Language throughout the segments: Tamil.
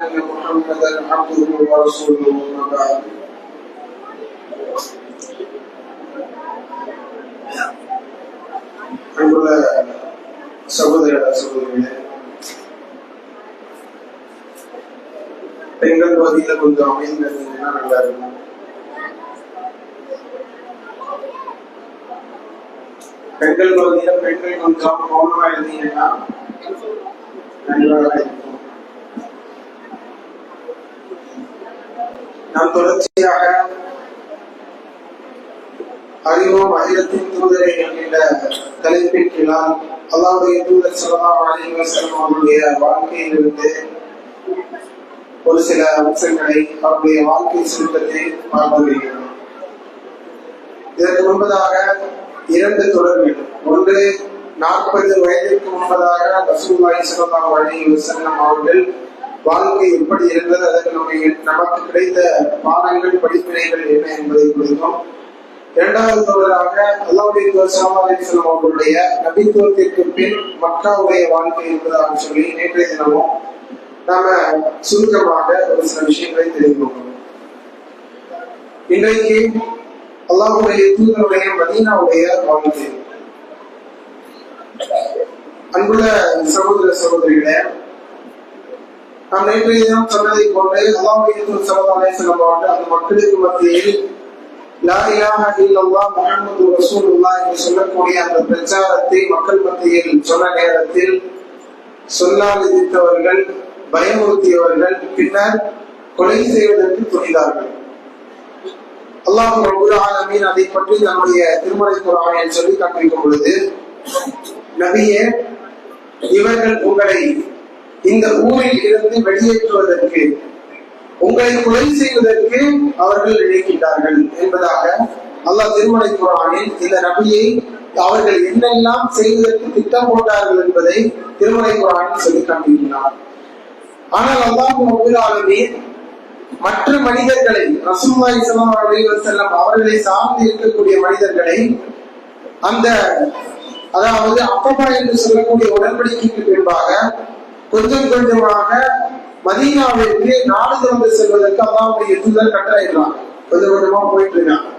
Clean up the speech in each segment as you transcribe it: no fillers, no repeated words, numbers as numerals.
محمدا عبده ورسوله وما بعد. அன்புள்ள சகோதர சகோதரிகளே, பெண்கள் பகுதியில கொஞ்சம் அமைந்திருந்தீங்கன்னா நல்லா இருக்கும். பெண்கள் பகுதியில பெண்கள் கொஞ்சம் கவனமா இருந்தீங்கன்னா நன்றாக இருக்கும். நாம் தொடர்ச்சியாக அறிவோம் அகிலத்தின் தூதரை என்கின்ற தலைப்பின் கீழால் அல்லாஹ்வுடைய தூதர் ஸல்லல்லாஹு அலைஹி வஸல்லம் அவருடைய வாழ்க்கையிலிருந்து ஒரு சில அம்சங்களை அவருடைய வாழ்க்கை சுருக்கத்தை பார்த்து வருகிறோம். இதற்கு முன்பதாக இரண்டு தொடர்கள், ஒன்று 40 வயதிற்கு முன்பதாக ரசூலுல்லாஹி ஸல்லல்லாஹு அலைஹி வஸல்லம் அவர்கள் வாழ்க்கை எப்படி இருந்தது, அதற்கு நமக்கு கிடைத்த பாடங்கள் படிப்பினைகள் என்ன என்பதை குறித்தும், இரண்டாவது தொடராக அல்லாஹ்வுடைய தூதர் ஸல்லல்லாஹு அலைஹி வஸல்லம் அவர்களுடைய நபித்துவத்திற்கு பின் மக்காவுடைய வாழ்க்கை என்பதாக சொல்லி நேற்றைய தினமும் நாம சுருக்கமாக ஒரு சில விஷயங்களை தெரிந்து கொண்டோம். இன்றைக்கு அல்லாஹ்வுடைய தூதருடைய மதீனாவுடைய வாழ்க்கை. அன்புள்ள சகோதர சகோதரிகளே, நாம் நேற்றைய தினம் சொன்னதை போன்று அல்லாஹ்வுடைய தூதர் ஸல்லல்லாஹு அலைஹி வஸல்லம் அவர்கள் அந்த மக்களுக்கு மத்தியில் லா இலாஹ இல்லல்லாஹ் முஹம்மது ரசூலுல்லாஹ் என்று சொல்லக்கூடிய அந்த பிரச்சாரத்தை மக்கள் மத்தியில் சொன்ன நேரத்தில் சொல்லால் எதிர்த்தவர்கள், பயமுறுத்தியவர்கள் பின்னர் கொலை செய்வதற்கு துணிந்தார்கள். அல்லாஹ் ரப்பல் ஆலமீன் அதை பற்றி நம்முடைய திருமறை குர்ஆனில் சொல்லி காண்பிக்கும் பொழுது, நபியே, இவர்கள் உங்களை இந்த ஊரில் இருந்து வெளியேற்றுவதற்கு, உங்களை கொலை செய்வதற்கு அவர்கள் நினைக்கின்றார்கள் என்பதாக அல்லாஹ் திருமறை குர்ஆனில் இந்த நபியை அவர்கள் என்னெல்லாம் செய்வதற்கு திட்டம் போட்டார்கள் என்பதை திருமறை குர்ஆனில் சொல்லி காண்பிக்கிறார். ஆனால் அல்லாஹ் ரப்பல் ஆலமீன் மற்ற மனிதர்களை, ரசூலுல்லாஹி ஸல்லல்லாஹு அலைஹி வஸல்லம் அவர்களை சார்ந்து இருக்கக்கூடிய மனிதர்களை அந்த அதாவது அப்பபா என்று சொல்லக்கூடிய உடன்படிக்கைக்கு பின்பாக கொஞ்சம் கொஞ்சமாக மதீனாவிற்கு நாடு திறந்து செல்வதற்கு அல்லாஹ்வுடைய தூதர் கட்டளையிட்டார். கொஞ்சம் கொஞ்சமா போயிட்டு இருக்காங்க.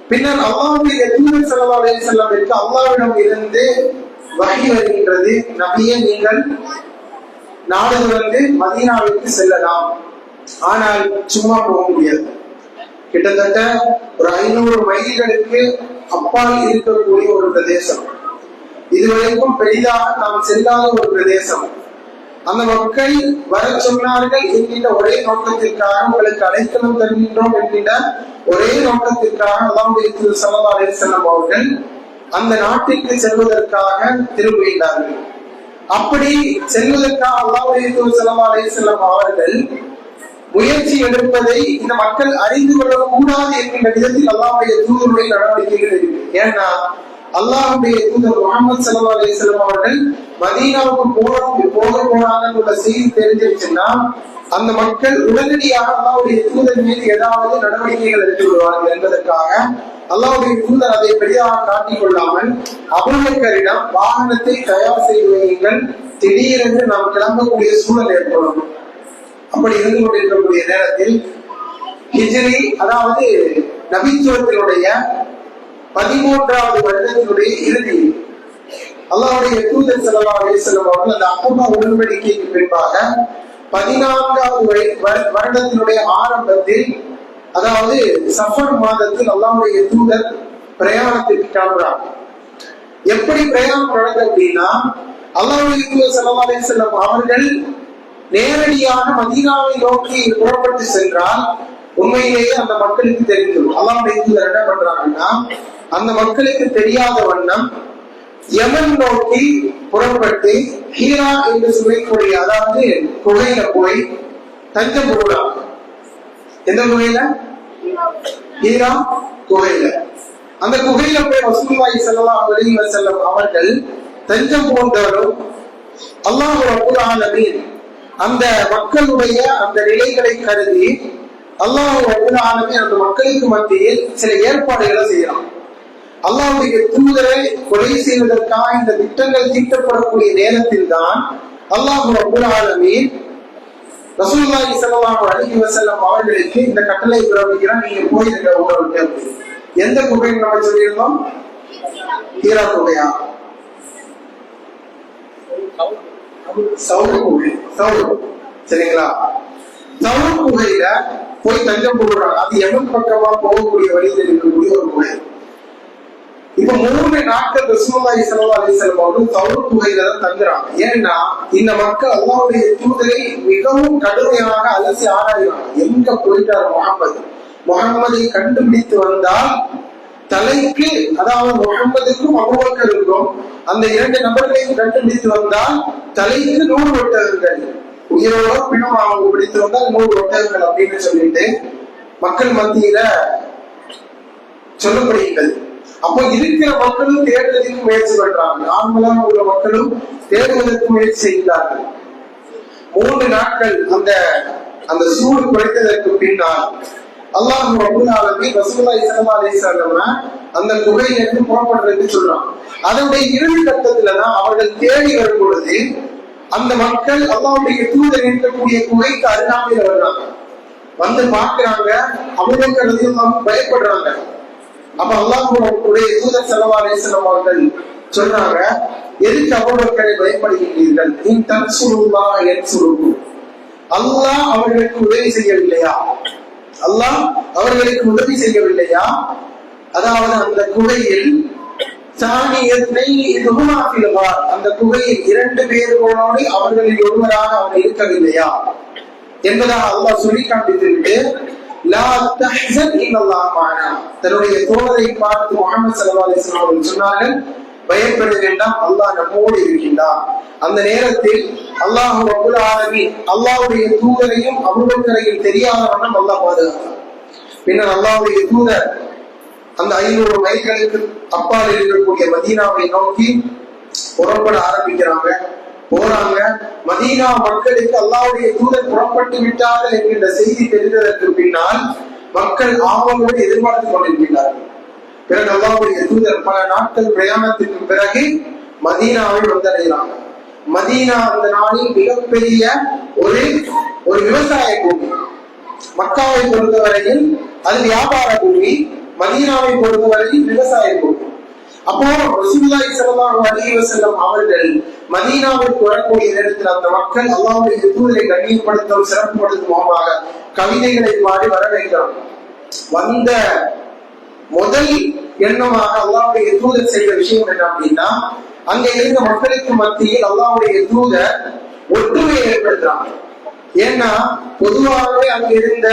பின்னர் அல்லாஹ்வுடைய தூதர் ஸல்லல்லாஹு அலைஹி வஸல்லமிற்கு அல்லாஹ்விடம் இருந்து வஹி வருகின்றது, நபியே, நீங்கள் நாடு திறந்து மதீனாவிற்கு செல்லலாம், ஆனால் சும்மா போக முடியாது. கிட்டத்தட்ட ஒரு 500 மைல்களுக்கு அப்பால் இருக்கக்கூடிய ஒரு பிரதேசம், இதுவரைக்கும் பெரிதாக நாம் செல்லாத ஒரு பிரதேசம். அந்த மக்கள் வர சொன்னார்கள் என்கின்ற ஒரே நோக்கத்திற்காக, உங்களுக்கு அழைக்கணும் தருகின்றோம் என்கின்ற ஒரே நோக்கத்திற்காக அல்லாஹ்வுடைய தூதர் ஸல்லல்லாஹு அலைஹி வஸல்லம் அவர்கள் அந்த நாட்டிற்கு செல்வதற்காக திரும்புகின்றார்கள். அப்படி செல்வதற்காக அல்லாஹ்வுடைய தூதர் ஸல்லல்லாஹு அலைஹி வஸல்லம் அவர்கள் முயற்சி எடுப்பதை இந்த மக்கள் அறிந்து கொள்ளக்கூடாது என்கின்ற விதத்தில் அல்லாஹ்வுடைய தூதருடைய நடவடிக்கைகள் இருக்கு. ஏன்னா அல்லாஹ்வுடைய தூதர் முஹம்மது ஸல்லல்லாஹு அலைஹி வஸல்லம் அவர்கள் மதீனாவுக்கு போக போறாங்கன்ற செய்தி தெரிஞ்சிருச்சுன்னா அந்த மக்கள் உடனடியாக அல்லாஹ்வுடைய தூதர் மீது ஏதாவது நடவடிக்கைகள் எடுத்து விடுவார்கள் என்பதற்காக அல்லாஹ்வுடைய தூதர் அதை பெரிதாக காட்டிக் கொள்ளாமல் அபூபக்கரிடம் வாகனத்தை தயார் செய்து வையுங்கள், திடீரென்று நாம் கிளம்பக்கூடிய சூழல் ஏற்படும். அப்படி இருந்து கொண்டிருக்கக்கூடிய நேரத்தில் ஹிஜ்ரி, அதாவது நபித்துவத்தினுடைய 13வது வருடத்தினுடைய இறுதி, அல்லாஹ்வுடைய தூதர் ஸல்லல்லாஹு அலைஹி வஸல்லம் அவர்கள் அந்த அப்பபா உடன்படிக்கைக்கு பின்பாக 14வது வருடத்தினுடைய ஆரம்பத்தில், அதாவது சஃபர் மாதத்தில் அல்லாஹ்வுடைய தூதர் பிரயாணத்திற்கு கிளம்புறாங்க. எப்படி பிரயாணம் நடந்தது அப்படின்னா, அல்லாஹ்வுடைய தூதர் ஸல்லல்லாஹு அலைஹி வஸல்லம் அவர்கள் நேரடியாக மதீனாவை நோக்கி புறப்பட்டு சென்றால் உண்மையிலேயே அந்த மக்களுக்கு தெரிந்துடும். அல்லாஹ்வுடைய தூதர் என்ன பண்றாங்கன்னா, அந்த மக்களுக்கு தெரியாத வண்ணம் யமன் நோக்கி புறப்பட்டு ஹீரா என்று சொல்லக்கூடிய, அதாவது குகையில போய் தஞ்சம் போடுறாங்க. எந்த குகையில? ஹீரா குகையில. அந்த குகையில போய் ரசூலுல்லாஹி ஸல்லல்லாஹு அலைஹி வஸல்லம் அவர்கள் தஞ்சம் போன்றவரும் அல்லாஹ் ரப்பல் ஆலமீன் அந்த மக்களுடைய அந்த நிலைகளை கருதி அல்லாஹ் ரப்பல் ஆலமீன் அந்த மக்களுக்கு மத்தியில் சில ஏற்பாடுகளை செய்யலாம். அல்லாஹ்வுடைய தூதரை கொலை செய்வதற்காக இந்த திட்டங்கள் தீட்டப்படக்கூடிய நேரத்தில் தான் அல்லாஹ் ரப்பல் ஆலமீன் ரசூலுல்லாஹி ஸல்லல்லாஹு அலைஹி வஸல்லம் அவர்களுக்கு இந்த கட்டளை பிறப்பிக்கிறான், நீங்க போயிருங்க ஊரை விட்டு. எந்த குகைன்னு நம்ம சொல்லியிருந்தோம்? ஹீரா குகையா? சவுர் குகை. சவுர், சரிங்களா? சவுர் குகையில போய் தஞ்சம் போடுறாங்க. அது எவன் பக்கமா போகக்கூடிய வழியில் இருக்கக்கூடிய ஒரு குகை. இப்ப 3 நாட்கள் ரசூலுல்லாஹி ஸல்லல்லாஹு அலைஹி வஸல்லம் அவர்கள் சவுர் குகையில தான் தங்குறாங்க. ஏன்னா இந்த மக்கள் அல்லாஹ்வுடைய தூதரை மிகவும் கடுமையாக அலசி ஆராய்றாங்க. எங்க போயிட்டார் முகம்மதை கண்டுபிடித்து வந்தால் தலைக்கு, அதாவது முகம்மதுக்கும் அபூபக்கருக்கும் அந்த 2 நபர்களையும் கண்டுபிடித்து வந்தால் தலைக்கு 100 ஒட்டகங்கள், உயிரோட பிணம் அவங்க பிடித்து வந்தால் 100 ஒட்டகங்கள் அப்படின்னு சொல்லிட்டு மக்கள் மத்தியில சொல்லப்படுகிறது. அப்போ இருக்கிற மக்களும் தேடுவதற்கு முயற்சி பண்றாங்க, நார்மலாக உள்ள மக்களும் தேடுவதற்கு முயற்சி செய்கிறார்கள். 3 நாட்கள் அந்த சூடு குறைத்ததற்கு பின்னால் அல்லாஹ் ரப்பல் ஆலமீன் ரசூலுல்லாஹி ஸல்லல்லாஹு அலைஹி வஸல்லம் அந்த குகையிலிருந்து புறப்படுறதுக்கு சொல்றான். அதனுடைய இறுதி கட்டத்துலதான் அவர்கள் தேடி வரும் பொழுது அந்த மக்கள் அல்லாஹ்வுடைய தூதர் இருக்கக்கூடிய குகைக்கு அருகாமையில் வர்றாங்க. வந்து பார்க்கிறாங்க, அபூபக்கர் ரலியல்லாஹு பயப்படுறாங்க. அப்ப அல்லாஹ்வுடைய தூதர் ஸல்லல்லாஹு அலைஹி வஸல்லம் அவர்கள் சொல்றாங்க, எதுக்கு அபூபக்கரை பயப்படுகிறீர்கள்? இன் தன்சுருல்லாஹ யன்சுருக்கும். அல்லாஹ் அவர்களுக்கு உதவி செய்யவில்லையா? அல்லாஹ் அவர்களுக்கு உதவி செய்யவில்லையா? அதாவது அந்த குகையில் அந்த குகையில் 2 பேர்களோடு அவர்களில் ஒருவராக அவர் இருக்கவில்லையா என்பதாக அல்லாஹ் சொல்லி காண்பித்திருக்கு. தன்னுடைய தோழரை பார்த்து முஹம்மது ஸல்லல்லாஹு அலைஹி வஸல்லம் அவர்கள் சொன்னார்கள், பயப்பட வேண்டாம், அல்லாஹ் நம்மோடு இருக்கின்றான். அந்த நேரத்தில் அல்லாஹ் ரப்பல் ஆலமீன் அல்லாஹ்வுடைய தூதரையும் அபூபக்கரையும் தெரியாத வண்ணம் அல்லாஹ் பாதுகாத்தார். பின்னர் அல்லாஹ்வுடைய தூதர் அந்த 500 மைல்களுக்கு அப்பால் இருக்கக்கூடிய மதீனாவை நோக்கி புறப்பட ஆரம்பிக்கிறாங்க. போறாங்க. மதீனா மக்களுக்கு அல்லாஹ்வுடைய தூதர் புறப்பட்டு விட்டார்கள் என்கின்ற செய்தி தெரிந்ததற்கு பின்னால் மக்கள் ஆவலோடு எதிர்பார்த்து கொண்டிருக்கிறார்கள். பிறகு அல்லாஹ்வுடைய தூதர் பல நாட்கள் பிரயாணத்திற்கு பிறகு மதீனாவை வந்தடைகிறாங்க. மதீனா அந்த நாளில் மிகப்பெரிய ஒரு விவசாய பூமி. மக்காவை பொறுத்தவரையில் அது வியாபார பூமி, மதீனாவை பொறுத்தவரையில் விவசாய பூமி. அப்போ ரசூலுல்லாஹி ஸல்லல்லாஹு அலைஹி வஸல்லம் அவர்கள் மதீனாவுக்கு வரக்கூடிய நேரத்தில் அந்த மக்கள் அல்லாஹ்வுடைய தூதரை கண்ணியப்படுத்தும் சிறப்புப்படுத்தும் முகமாக கவிதைகளை பாடி வரவேற்கிறாங்க. வந்த முதல் எண்ணமாக அல்லாஹ்வுடைய தூதர் செய்த விஷயம் என்ன அப்படின்னா, அங்க இருந்த மக்களுக்கு மத்தியில் அல்லாஹ்வுடைய தூதர் ஒற்றுமையை ஏற்படுத்துறாங்க. ஏன்னா பொதுவாகவே அங்க இருந்த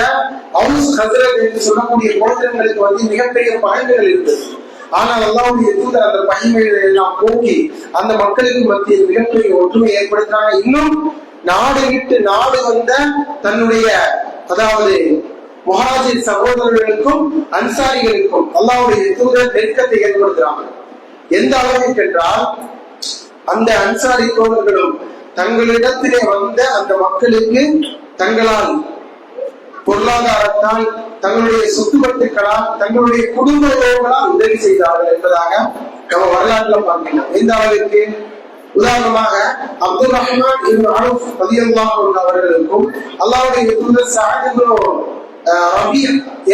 அவுஸ் ஹஸ்ரத் என்று சொல்லக்கூடிய கோத்திரங்களுக்கு மிகப்பெரிய பகைமைகள் இருந்தது. ஆனால் அல்லாஹ்வுடைய தூதர் அந்த பகைமைகளை எல்லாம் போக்கி அந்த மக்களுக்கு மத்தியில் மிகப்பெரிய ஒற்றுமை ஏற்படுத்தினாங்க. இன்னும் நாடு விட்டு நாடு வந்த தன்னுடைய, அதாவது முஹாஜிர் சகோதரர்களுக்கும் அன்சாரிகளுக்கும் அல்லாஹ்வுடைய தூதர் நெருக்கத்தை ஏற்படுத்துறாங்க. எந்த அளவுக்கு என்றால், அந்த அன்சாரி தோழர்களும் தங்களிடத்திலே வந்த அந்த மக்களுக்கு தங்களால் பொருளாதாரத்தால், தங்களுடைய சொத்துக்களால், தங்களுடைய குடும்ப உறவுகளால் உதவி செய்தார்கள் என்பதாக நம்ம வரலாற்றில் பார்க்கலாம். எந்த அளவிற்கு? உதாரணமாக அப்துல் ரஹ்மான் இப்னு அவுஃப் ரலியல்லாஹு அன்ஹு அவர்களுக்கும் அல்லாஹ்வுடைய தூதர் சஅத் இப்னு ரபீ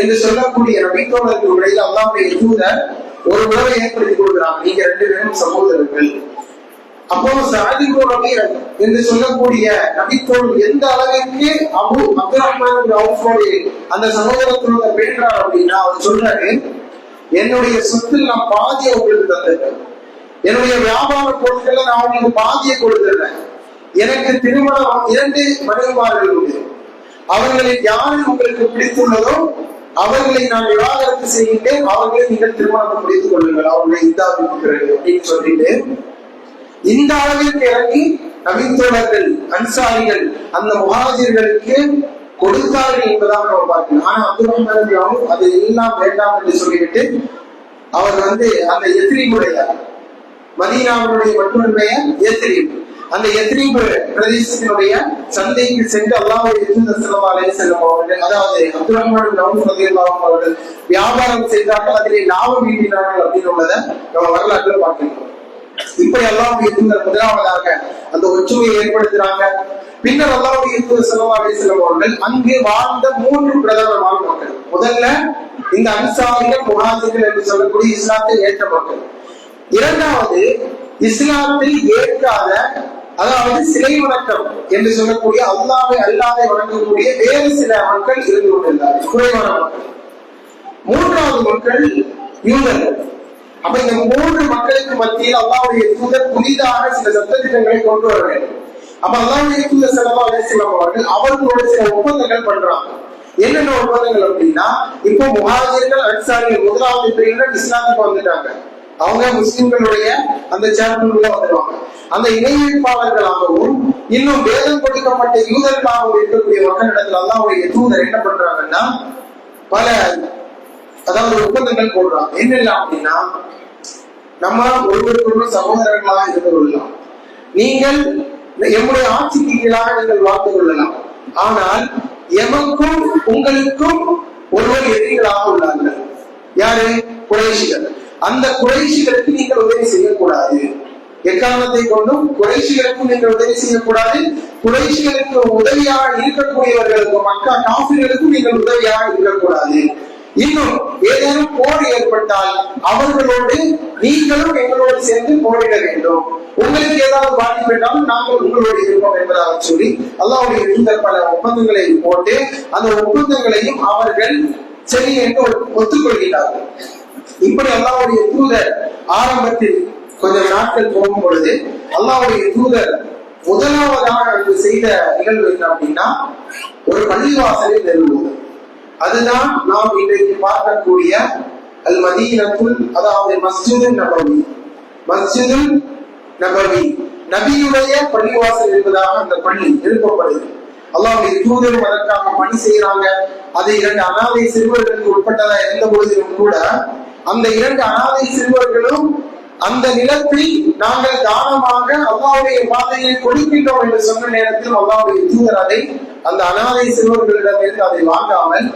என்று சொல்லக்கூடிய நபித்தோழர்களுக்கு இடையில் அல்லாஹ்வுடைய தூதர் ஒரு உறவை ஏற்படுத்தி கொடுக்கிறாங்க. நீங்க 2 பேரும் சகோதரர்கள். அப்போ சஅத் இப்னு ரபீ என்று சொல்லக்கூடிய நபித்தோழர் எந்த அளவிற்கு அப்துல் ரஹ்மான் இப்னு அவுஃபோடு அந்த சகோதரத்தோட பேசுறார் அப்படின்னா, அவர் சொல்றாரு, என்னுடைய சொத்தில் நான் பாதியை உங்களுக்கு தந்துட்டேன், என்னுடைய வியாபார பொருட்களை நான் உங்களுக்கு பாதியை கொடுத்துடுறேன். எனக்கு திருமணம் 2 மனைவிமார்கள் உண்டு. அவர்களில் யாரை உங்களுக்கு பிடித்துள்ளதோ அவர்களை நான் விவாகரத்து செய்கின்றேன், அவர்களை நீங்கள் திருமணம் முடித்துக் கொள்ளுங்கள், அவர்களை இந்தாவுக்கு பிறகு அப்படின்னு சொல்லிட்டு இந்த அளவிற்கு இறங்கி நபித்தோழர்கள் அன்சாரிகள் அந்த முஹாஜிர்களுக்கு கொடுத்தார்கள் என்பதாக நம்ம பார்க்கணும். ஆனா அப்துல் ரஹ்மான் அது எல்லாம் வேண்டாம் என்று சொல்லிவிட்டு அவர் அந்த எத்ரீபுடைய, மதீனாவுடைய மற்றொரு பெயர் எத்ரீப், அந்த எத்ரீப் பிரதேசத்தினுடைய சந்தைக்கு சென்று அல்லாஹ்வுடைய தூதர் ஸல்லல்லாஹு அலைஹி வஸல்லம் அவர்கள், அதாவது அப்துல் ரஹ்மான் இப்னு அவுஃப் ரலியல்லாஹு அன்ஹு அவர்கள் வியாபாரம் செய்தார்கள், அதிலே லாபம் ஈட்டினார்கள் அப்படின்னு உள்ளதை நம்ம வரலாற்றில் பார்க்கிறோம். இப்படி அல்லாஹ்வுடைய தூதர் முதலாவதாக அந்த ஒற்றுமையை ஏற்படுத்துறாங்க. பின்னர் அல்லாஹ்வுடைய தூதர் ஸல்லல்லாஹு அலைஹி வஸல்லம் அவர்கள் அங்கே வாழ்ந்த 3 பிரதானமான மக்கள். முதல்ல இந்த அன்சாரிகள் முஹாஜிர்கள் என்று சொல்லக்கூடிய இஸ்லாத்தை ஏற்ற மக்கள். இரண்டாவது இஸ்லாத்தை ஏற்காத, அதாவது சிலை வணக்கம் என்று சொல்லக்கூடிய அல்லாஹ்வை அல்லாஹ்வை வணங்கக்கூடிய வேறு சில மக்கள் இருந்து கொண்டிருந்தார்கள், குறைவான மக்கள். மூன்றாவது மக்கள் யூதர்கள். அப்ப இந்த 3 மக்களுக்கு மத்தியில் அல்லாஹ்வுடைய தூதர் புதிதாக சில சட்டதிட்டங்களை கொண்டு வர வேண்டும். அப்ப அல்லாஹ்வுடைய தூதர் ஸல்லல்லாஹு அலைஹி வஸல்லம் அவர்கள் அவர்களோட சில ஒப்பந்தங்கள் பண்றாங்க. என்னென்ன ஒப்பந்தங்கள் அப்படின்னா, இப்போ முஹாஜிர்கள் அன்சாரிகள் முதலாவது பிரிவினர் இஸ்லாத்துக்கு வந்துட்டாங்க. அவங்க முஸ்லிம்களுடைய அந்த சார்புக்குள்ள வந்துடுவாங்க. அந்த இணை வைப்பாளர்களாகவும் இன்னும் வேதம் கொடுக்கப்பட்ட யூதர்களாகவும் இருக்கக்கூடிய மக்களிடத்தில் அல்லாஹ்வுடைய தூதர் என்ன பண்றாங்கன்னா பல அதாவது ஒப்பந்தங்கள் போடுறாங்க. என்ன அப்படின்னா, நம்ம ஒருவருக்கொரு சகோதரர்களாக இருந்து கொள்ளலாம், நீங்கள் எம்முடைய ஆட்சிக்கு கீழாக நீங்கள் வாழ்ந்து கொள்ளலாம், ஆனால் எமக்கும் உங்களுக்கும் ஒருவர் எதிரிகளாக உள்ளார்கள். யாரு? குறைஷிகள். அந்த குறைஷிகளுக்கு நீங்கள் உதவி செய்யக்கூடாது. எக்காரணத்தை கொண்டும் குறைஷிகளுக்கும் நீங்கள் உதவி செய்யக்கூடாது. குறைஷிகளுக்கு உதவியாக இருக்கக்கூடியவர்களுக்கும் மக்கா காஃபிர்களுக்கும் நீங்கள் உதவியாக இருக்கக்கூடாது. இன்னும் ஏதேனும் போர் ஏற்பட்டால் அவர்களோடு நீங்களும் எங்களோடு சேர்ந்து போரிட வேண்டும். உங்களுக்கு ஏதாவது பாதிப்பு என்றாலும் நாங்கள் உங்களோடு இருப்போம் என்பதாக சொல்லி அல்லாஹ்வுடைய தூதர் பல ஒப்பந்தங்களை போட்டு அந்த ஒப்பந்தங்களையும் அவர்கள் சரி என்று ஒத்துக்கொள்கிறார்கள். இப்படி அல்லாஹ்வுடைய தூதர் ஆரம்பத்தில் கொஞ்சம் நாட்கள் போகும் பொழுது அல்லாஹ்வுடைய தூதர் முதலாவதாக அங்கு செய்த நிகழ்வு என்ன அப்படின்னா, ஒரு பள்ளிவாசலை நிறுவுவது. அதுதான் நாம் இன்றைக்கு பார்க்கக்கூடிய அல் மதீனத்துல், அதாவது மஸ்ஜிதுல் நபவி. மஸ்ஜிதுல் நபவி நபியுடைய பள்ளிவாசல் என்பதாக அந்த பள்ளி எழுப்பப்படுது. அல்லாஹ்வுடைய தூதரும் அதற்காக பணி செய்யறாங்க. அது 2 அனாதை சிறுவர்களுக்கு உட்பட்டதா இருந்த பொழுதிலும் கூட அந்த 2 அனாதை சிறுவர்களும் அந்த நிலத்தை நாங்கள் தானமாக அல்லாஹ்வுடைய பாதையில் கொடுக்கின்றோம் என்று சொன்ன நேரத்தில் அல்லாஹ்வுடைய தூதர் அதை அந்த அனாதை சிறுவர்களிடமிருந்து அதை வாங்காமல்,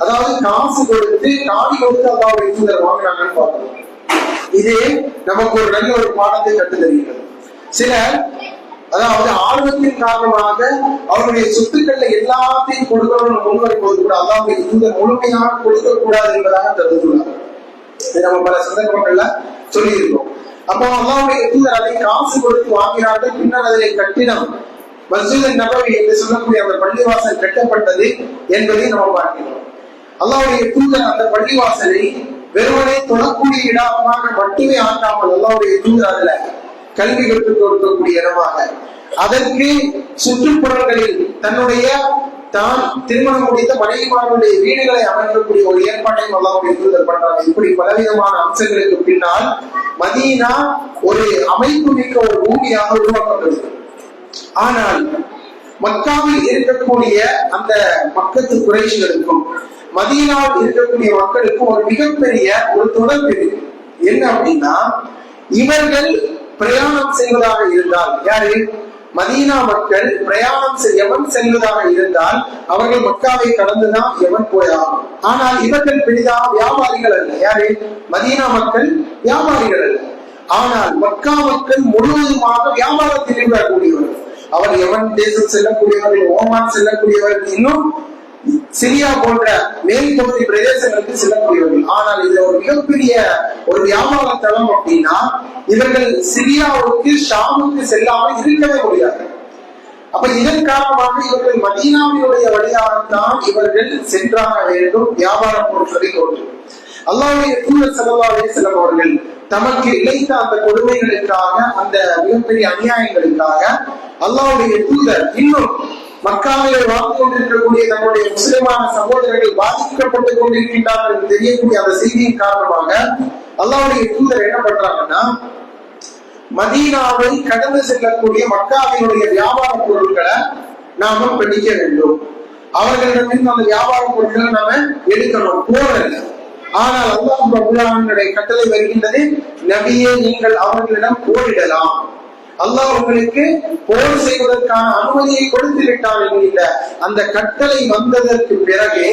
அதாவது காசு கொடுத்து காடி கொடுத்து அல்லாஹ்வுடைய தூதர் வாங்கினாங்கன்னு பார்க்கிறோம். இது நமக்கு ஒரு நல்ல ஒரு பாடத்தை கற்று தருகிறது. சிலர் அதாவது ஆர்வத்தின் காரணமாக அவருடைய சொத்துக்கள்ல எல்லாத்தையும் கொடுக்கணும்னு முன்வரும்போது கூட அல்லாஹ்வுடைய தூதர் முழுமையாக கொடுக்க கூடாது என்பதாக கருதுகிறார். நம்ம பல சந்தர்ப்பங்கள்ல சொல்லி இருக்கோம். அப்போ அல்லாஹ்வுடைய தூதர் அதை காசு கொடுத்து வாங்கினார்கள். பின்னர் அதை கட்டிடம் மஸ்ஜித் நபவி என்று சொல்லக்கூடிய அந்த பள்ளிவாசல் கட்டப்பட்டது என்பதை நம்ம பார்க்கிறோம். அல்லாஹ்வுடைய தூதர் அந்த பள்ளிவாசலை வெறுமனே தொழக்கூடிய இடமாக மட்டுமே ஆக்காமல் அல்லாஹ்வுடைய தூதர் அதுல கல்வி கற்றுக் கொடுக்கக்கூடிய இடமாக, அதற்கு சுற்றுப்புறங்களில் தன்னுடைய தான் திருமணம் முடித்த மனைவிமார்களுடைய வீடுகளை அமைக்கக்கூடிய ஒரு ஏற்பாட்டையும் அல்லாஹ்வுடைய தூதர் பண்றாங்க. இப்படி பலவிதமான அம்சங்களுக்கு பின்னால் மதீனா ஒரு அமைப்பு மிக்க ஒரு பூமியாக உருவாக்கப்படுது. ஆனால் மக்காவில் இருக்கக்கூடிய அந்த மக்கத்து குறைஷிகளுக்கும் மதீனாவில் இருக்கக்கூடிய மக்களுக்கும் ஒரு மிகப்பெரிய ஒரு தொடர்பு இருக்கு. என்ன அப்படின்னா, இவர்கள் பிரயாணம் செய்வதாக இருந்தால், யாரு? மதீனா மக்கள் பிரயாணம் எவன் செல்வதாக இருந்தால் அவர்கள் மக்காவை கடந்துதான் எவன் போயாகும். ஆனால் இவர்கள் பெரிதாக வியாபாரிகள் அல்ல. யாரு? மதீனா மக்கள் வியாபாரிகள் அல்ல. ஆனால் மக்கா மக்கள் முழுவதுமாக வியாபாரத்தில் ஈடுபடக்கூடியவர்கள். அவர் எவன் தேசம் செல்லக்கூடியவர்கள், ஓமான் செல்லக்கூடியவர்கள், இன்னும் சிரியா போன்ற மேல் பகுதி பிரதேசங்களுக்கு செல்லக்கூடியவர்கள். ஆனால் இதுல ஒரு மிகப்பெரிய ஒரு வியாபார தளம் அப்படின்னா, இவர்கள் சிரியாவுக்கு ஷாமுக்கு செல்லாமல் இருக்கவே முடியாது. அப்ப இதன் காரணமாக இவர்கள் மதீனாவினுடைய வழியாகத்தான் இவர்கள் சென்றாக வேண்டும் வியாபார பொருட்களை கொண்டு. அல்லாஹ்வுடைய தூதர் ஸல்லல்லாஹு அலைஹி வஸல்லம் அவர்கள் தமக்கு இழைத்த அந்த கொடுமைகளுக்காக, அந்த மிகப்பெரிய அநியாயங்களுக்காக அல்லாஹ்வுடைய தூதர் இன்னும் மக்காவிலே வாழ்ந்து கொண்டிருக்கக்கூடிய தன்னுடைய முஸ்லிமான சகோதரர்கள் பாதிக்கப்பட்டுக் கொண்டிருக்கின்றார்கள் என்று தெரியக்கூடிய அந்த செய்தியின் காரணமாக அல்லாஹ்வுடைய தூதர் என்ன பண்றாங்கன்னா, மதீனாவை கடந்து செல்லக்கூடிய மக்காவினுடைய வியாபார பொருட்களை நாம பிடிக்க வேண்டும். அவர்களிடமிருந்து அந்த வியாபார பொருட்களை நாம எடுக்கணும், போரல்ல. ஆனால் அல்லாஹ் ரப்பல் ஆலமீனுடைய கட்டளை வருகின்றது, நபியே நீங்கள் அவர்களிடம் போரிடலாம், அல்லாஹ் உங்களுக்கு போர் செய்வதற்கான அனுமதியை கொடுத்து விட்டான் என்கின்ற அந்த கட்டளை வந்ததற்கு பிறகு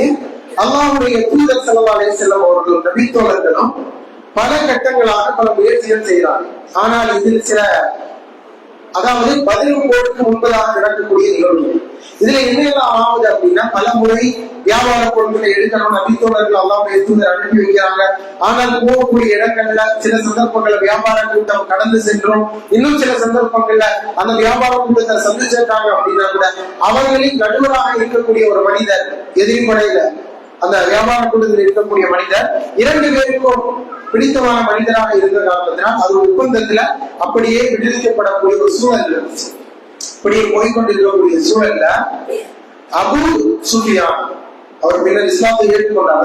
அல்லாஹ்வுடைய தூதர் ஸல்லல்லாஹு அலைஹி வஸல்லம் அவர்களும் நபித்தோழர்களும் பல கட்டங்களாக பல முயற்சிகள் செய்கிறார். ஆனால் இதில் சில, அதாவது பதிலும் போருக்கு முன்பதாக நடக்கக்கூடிய நிகழ்வுகள், இதுல என்னெல்லாம் ஆகுது அப்படின்னா, பல முறை வியாபார பொருட்களை எடுக்கணும் நபித்தோழர்கள் அல்லாஹ்வுடைய தூதர் அனுப்பி வைக்கிறாங்க. ஆனால் போகக்கூடிய இடங்கள்ல சில சந்தர்ப்பங்கள்ல வியாபார கூட்டம் கடந்து சென்றோம், இன்னும் சில சந்தர்ப்பங்கள்ல அந்த வியாபார கூட்டத்தை சந்திச்சிருக்காங்க அப்படின்னா கூட அவர்களின் நடுவராக இருக்கக்கூடிய ஒரு மனிதர், எதிர்ப்படையில அந்த வியாபார கூட்டத்தில் இருக்கக்கூடிய மனிதர் இரண்டு பேருக்கும் பிடித்தமான மனிதராக இருந்த காரணத்தினால் அது ஒப்பந்தத்துல அப்படியே விடுவிக்கப்படக்கூடிய ஒரு சூழல் இருந்துச்சு. அப்படியே போய்கொண்டிருக்கக்கூடிய சூழல்ல அபூ சுஃபியான் அவர் பின்னர் இஸ்லாத்தை ஏற்றுக்கொண்டார்.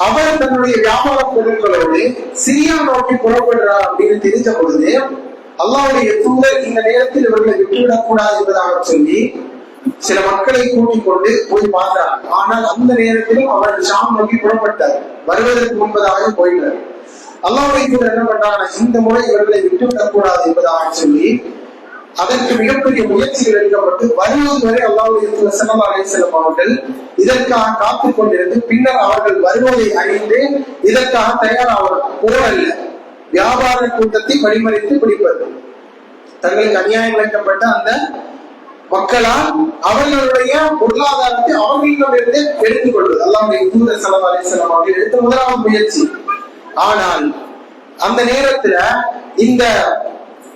அவர் தன்னுடைய வியாபார பொருட்களோடு சிரியா நோக்கி புறப்படுறார் அப்படின்னு தெரிஞ்ச பொழுது அல்லாஹ்வுடைய தூதர் இந்த நேரத்தில் இவர்களை விட்டுவிடக் கூடாது என்பதாக சொல்லி சில மக்களை கூட்டிக் கொண்டு போய் பார்க்கிறார். ஆனால் அந்த நேரத்திலும் அவர் ஷாம் நோக்கி புறப்பட்டார், வருவதற்கு முன்பதாக போயிட்டார். அல்லாஹ்வுடைய தூதர் என்ன பண்றாங்க, இந்த முறை இவர்களை விட்டுவிடக் கூடாது என்பதாக சொல்லி அதற்கு மிகப்பெரிய முயற்சிகள் எடுக்கப்பட்டு வருவது வரை அல்லாஹ்வுடைய தூதர் ஸல்லல்லாஹு அலைஹி வஸல்லம் அவர்கள் இதற்காக காத்துக் கொண்டிருந்து பின்னர் அவர்கள் வருவதை அறிந்து இதற்காக தயாராக போரல்ல, வியாபார கூட்டத்தை வழிமறித்து பிடிப்பது, தங்களுக்கு அநியாயம் இழைக்கப்பட்ட அந்த மக்களால் அவர்களுடைய பொருளாதாரத்தை அவர்களிடமிருந்து எடுத்துக் கொள்வது அல்லாஹ்வுடைய தூதர் ஸல்லல்லாஹு அலைஹி வஸல்லம் அவர்கள் எடுத்த முதலாவது முயற்சி. ஆனால் அந்த நேரத்துல இந்த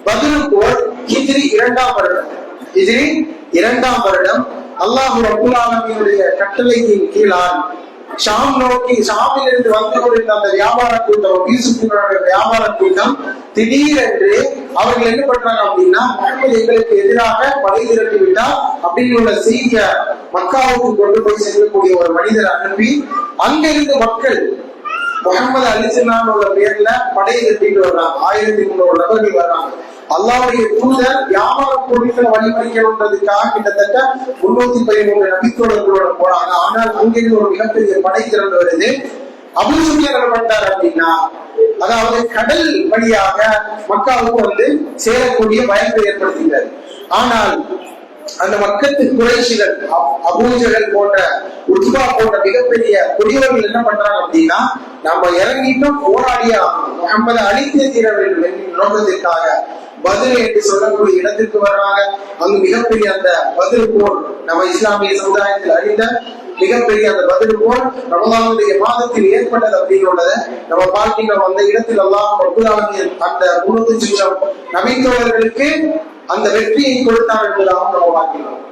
பத்ர் போர் ஹிஜ்ரி 2ஆம் வருடம், ஹிஜ்ரி 2ஆம் வருடம் அல்லாஹ் ரப்பல் ஆலமீனுடைய கட்டளையின் கீழால் ஷாம் நோக்கி, ஷாமிலிருந்து வந்து கொண்டிருந்த அந்த வியாபார கூட்டம், யூசுஃபினுடைய வியாபார கூட்டம் திடீரென்று அவர்கள் என்ன பண்றாங்க அப்படின்னா, முஹம்மது எங்களுக்கு எதிராக படை திரட்டி விட்டார் அப்படின்னு உள்ள செய்திய மக்காவுக்கு கொண்டு போய் செல்லக்கூடிய ஒரு மனிதர் அனுப்பி அங்கிருந்து மக்கள் முஹம்மது அலிஸ்லாம் உள்ள பேர்ல படை திரட்டிட்டு வர்றாங்க. 1300 நபர்கள் வர்றாங்க. அல்லாஹ்வுடைய தூதர் வியாபார பொருட்களை வழிமறிக்கணுன்றதுக்காக கிட்டத்தட்ட 313 நபித்தோழர்களோட போறாங்க. ஆனால் அங்கிருந்து ஒரு மிகப்பெரிய படை திரண்டு வருது. அபூ சுஃபியான் என்ன பண்றாரு அப்படின்னா, அதாவது கடல் வழியாக மக்காவுக்கு வந்து சேரக்கூடிய பயத்தை ஏற்படுத்துகிறார். ஆனால் அந்த மக்கத்து குறைஷிகள், அபூஜஹல் போன்ற, உத்பா போன்ற மிகப்பெரிய கொடியவர்கள் என்ன பண்றாங்க அப்படின்னா, நம்ம இறங்கிட்டோம், போராடியா முஹம்மதை அழித்தே தீர வேண்டும் என்ற நோக்கத்திற்காக பத்ர் என்று சொல்லக்கூடிய இடத்திற்கு வர்றாங்க. அங்கு மிகப்பெரிய அந்த பத்ர் போர், நம்ம இஸ்லாமிய சமுதாயத்தில் அறிந்த மிகப்பெரிய அந்த பத்ர் போர் ரமலானுடைய மாதத்தில் ஏற்பட்டது அப்படின்றத நம்ம பார்க்கிறோம். அந்த இடத்தில் அல்லாஹ் ரப்பல் ஆலமீன் அந்த 300 நபித்தோழர்களுக்கு அந்த வெற்றியை கொடுத்தார் என்பதாக நம்ம பார்க்கிறோம்.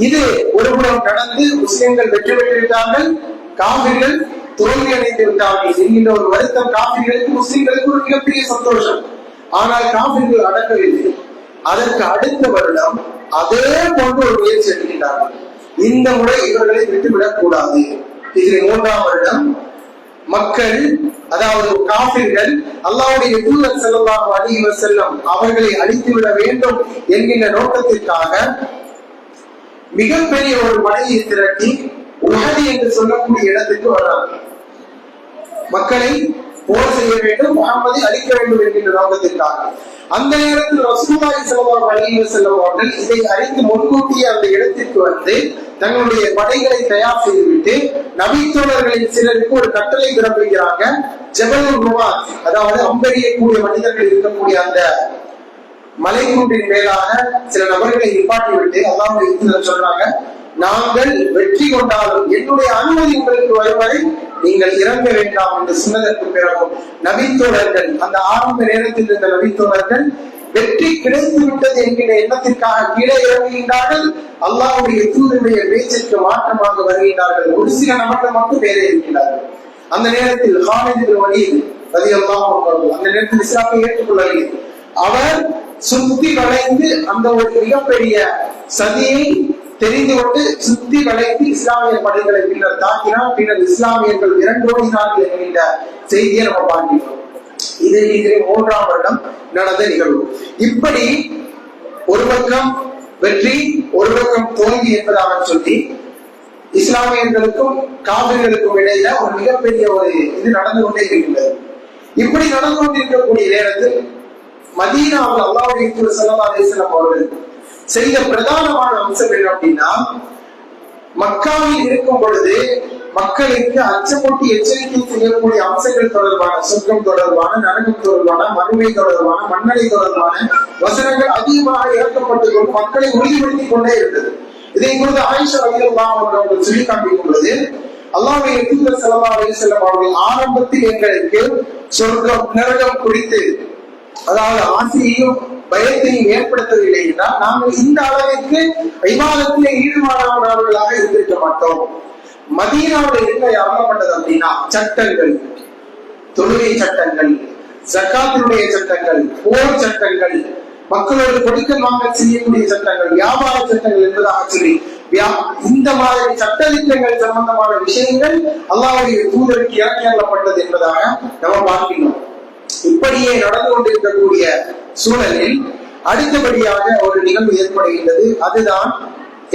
இது ஒருபுறம் நடந்து முஸ்லிம்கள் வெற்றி பெற்றிருந்தார்கள், காபிர்கள் தோல்வி அடைந்து விட்டார்கள் என்கின்ற ஒரு வருத்தம் காபிர்களுக்கு, முஸ்லிம்களுக்கு ஒரு மிகப்பெரிய சந்தோஷம். ஆனால் காபிர்கள் அடக்கவில்லை. அதற்கு அடுத்த வருடம் அதே போன்ற ஒரு முயற்சி எடுக்கின்றார்கள். இந்த முறை இவர்களை விட்டுவிடக் கூடாது. இதில் 3ஆம் வருடம் மக்கள், அதாவது காபிர்கள் அல்லாஹ்வுடைய தூதர் ஸல்லல்லாஹு அலைஹி வஸல்லம் அவர்களை அழித்துவிட வேண்டும் என்கின்ற நோக்கத்திற்காக மிகப்பெரிய ஒரு படையை திரட்டி உஹது என்று சொல்லக்கூடிய இடத்துக்கு வர்றாங்க. மக்களை போர் செய்ய வேண்டும், முஹம்மதை அழிக்க வேண்டும் என்கின்ற நோக்கத்திற்காக. அந்த நேரத்தில் ரசூலுல்லாஹி ஸல்லல்லாஹு அலைஹி வஸல்லம் அவர்கள் இதை அறிந்து முன்கூட்டியே அந்த இடத்திற்கு வந்து தங்களுடைய படைகளை தயார் செய்துவிட்டு நபித்தோழர்களின் சிலருக்கு ஒரு கட்டளை பிறப்பிக்கிறாங்க. ஜபலுர் ருமாத், அதாவது அம்பெறியக்கூடிய மனிதர்கள் இருக்கக்கூடிய அந்த மலைக்குன்றின் மேலாக சில நபர்களை நிப்பாட்டி விட்டு அல்லாஹ்வுடைய தூதர் சொல்றாங்க, நாங்கள் வெற்றி கொண்டாலும் என்னுடைய அனுமதி உங்களுக்கு வருவதை நீங்கள் இறங்க வேண்டாம் என்று சொன்னதற்கு பிறகும் நபித்தோழர்கள், அந்த ஆரம்ப நேரத்தில் இருந்த நபித்தோழர்கள் வெற்றி கிடைத்து விட்டது என்கிற எண்ணத்திற்காக கீழே இறங்குகின்றார்கள். அல்லாஹ்வுடைய தூதருடைய பேச்சுக்கு மாற்றமாக வருகின்றார்கள். ஒரு சில நபர்கள் மட்டும் வேற இருக்கிறார்கள். அந்த நேரத்தில் காலித் இப்னு வலீத் ரலியல்லாஹு அன்ஹு அந்த நேரத்தில் இஸ்லாமை ஏற்றுக்கொள்ளவில்லை. அவர் சுத்தி வளைந்து அந்த ஒரு மிகப்பெரிய சதியை தெரிந்து கொண்டு சுத்தி வளைந்து இஸ்லாமிய படைகளை பின்னர் தாக்கினார். பின்னர் இஸ்லாமியர்கள் விரண்டோடினார்கள் என்கின்ற செய்தியை நம்ம பார்க்கிறோம். இது 3ஆம் வருடம் நடந்த நிகழ்வு. இப்படி ஒரு பக்கம் வெற்றி, ஒரு பக்கம் தோல்வி என்பதாக சொல்லி இஸ்லாமியர்களுக்கும் காபிர்களுக்கும் இடையில ஒரு மிகப்பெரிய ஒரு இது நடந்து கொண்டே இருக்கின்றது. இப்படி நடந்து கொண்டிருக்கக்கூடிய நேரத்தில் மதீனாவில் அல்லாஹ்வுடைய தூதர் ஸல்லல்லாஹு அலைஹி வஸல்லம் அவர்கள் செய்த பிரதானமான அம்சம் என்ன அப்படின்னா, மக்காவில் இருக்கும் பொழுது மக்களுக்கு அச்சமூட்டி எச்சரிக்கை செய்யக்கூடிய அம்சங்கள் தொடர்பான, சொர்க்கம் தொடர்பான, நரகம் தொடர்பான, மறுமை தொடர்பான, மண்ணலை தொடர்பான வசனங்கள் அதிகமாக இறக்கப்பட்டு கொண்டு மக்களை உறுதிப்படுத்திக் கொண்டே இருந்தது. இதை குறித்து ஆயிஷா ரலியல்லாஹு அன்ஹா அவர்கள் சொல்லி காண்பிக்கும் பொழுது, அல்லாஹ்வுடைய தூதர் ஸல்லல்லாஹு அலைஹி வஸல்லம் அவர்கள் ஆரம்பத்தில் எங்களுக்கு சொர்க்கம் நரகம் குறித்து, அதாவது ஆசையையும் பயத்தையும் ஏற்படுத்தவில்லை என்றால் நாங்கள் இந்த அளவிற்கு இபாதத்திலே ஈடுபாடானவர்களாக இருந்திருக்க மாட்டோம். மதீனாவில் என்ன அருளப்பட்டது அப்படின்னா, சட்டங்கள், தொழுகை சட்டங்கள், ஜக்காத்தினுடைய சட்டங்கள், போர் சட்டங்கள், மக்களோடு கொடுக்கல் வாங்கல் செய்யக்கூடிய சட்டங்கள், வியாபார சட்டங்கள் என்பதாக சொல்லி இந்த மாதிரி சட்டத்திட்டங்கள் சம்பந்தமான விஷயங்கள் அல்லாஹ்வுடைய தூதருக்கு இறக்கியள்ளப்பட்டது என்பதாக நம்ம பார்க்கிறோம். இப்படியே நடந்து கொண்டிருக்கக்கூடிய சூழலில் அடுத்தபடியாக ஒரு நிகழ்வு ஏற்படுகின்றது. அதுதான்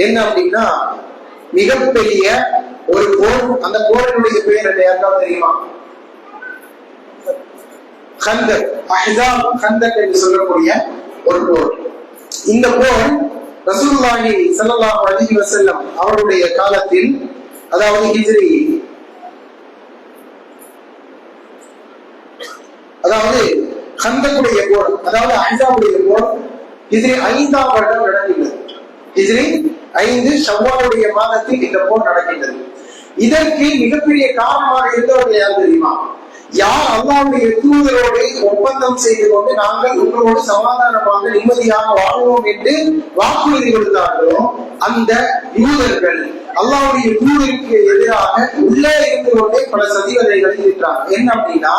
என்ன அப்படின்னா, மிகப்பெரிய ஒரு போர். அந்த போரினுடைய பெயர் என்ன, யாருக்காவது தெரியுமா? கந்தக், அஹ்ஸாப் கந்தக் என்று சொல்லக்கூடிய ஒரு போர். இந்த போர் ரசூலுல்லாஹி ஸல்லல்லாஹு அலைஹி வஸல்லம் அவருடைய காலத்தில், அதாவது ஹிஜ்ரி, அதாவது கந்தக்குடைய போர், அதாவது அஹ்ஸாபுடைய போர் ஹிஜ்ரி 5ஆம் வருடம் நடக்கின்றது. ஹிஜ்ரி 5 ஷவ்வாலுடைய மாதத்தில் இந்த போர் நடக்கின்றது. இதற்கு மிகப்பெரிய காரணமாக இருந்தவர்கள் யார் தெரியுமா? யார் அல்லாஹ்வுடைய தூதரோடு ஒப்பந்தம் செய்து கொண்டு நாங்கள் உங்களோடு சமாதானமாக நிம்மதியாக வாழ்வோம் என்று வாக்குறுதி கொடுத்தார்களோ அந்த யூதர்கள் அல்லாஹ்வுடைய தூதருக்கு எதிராக உள்ளே இருந்து கொண்டே பல சதிவதைகளை இருக்கிறார். என்ன அப்படின்னா,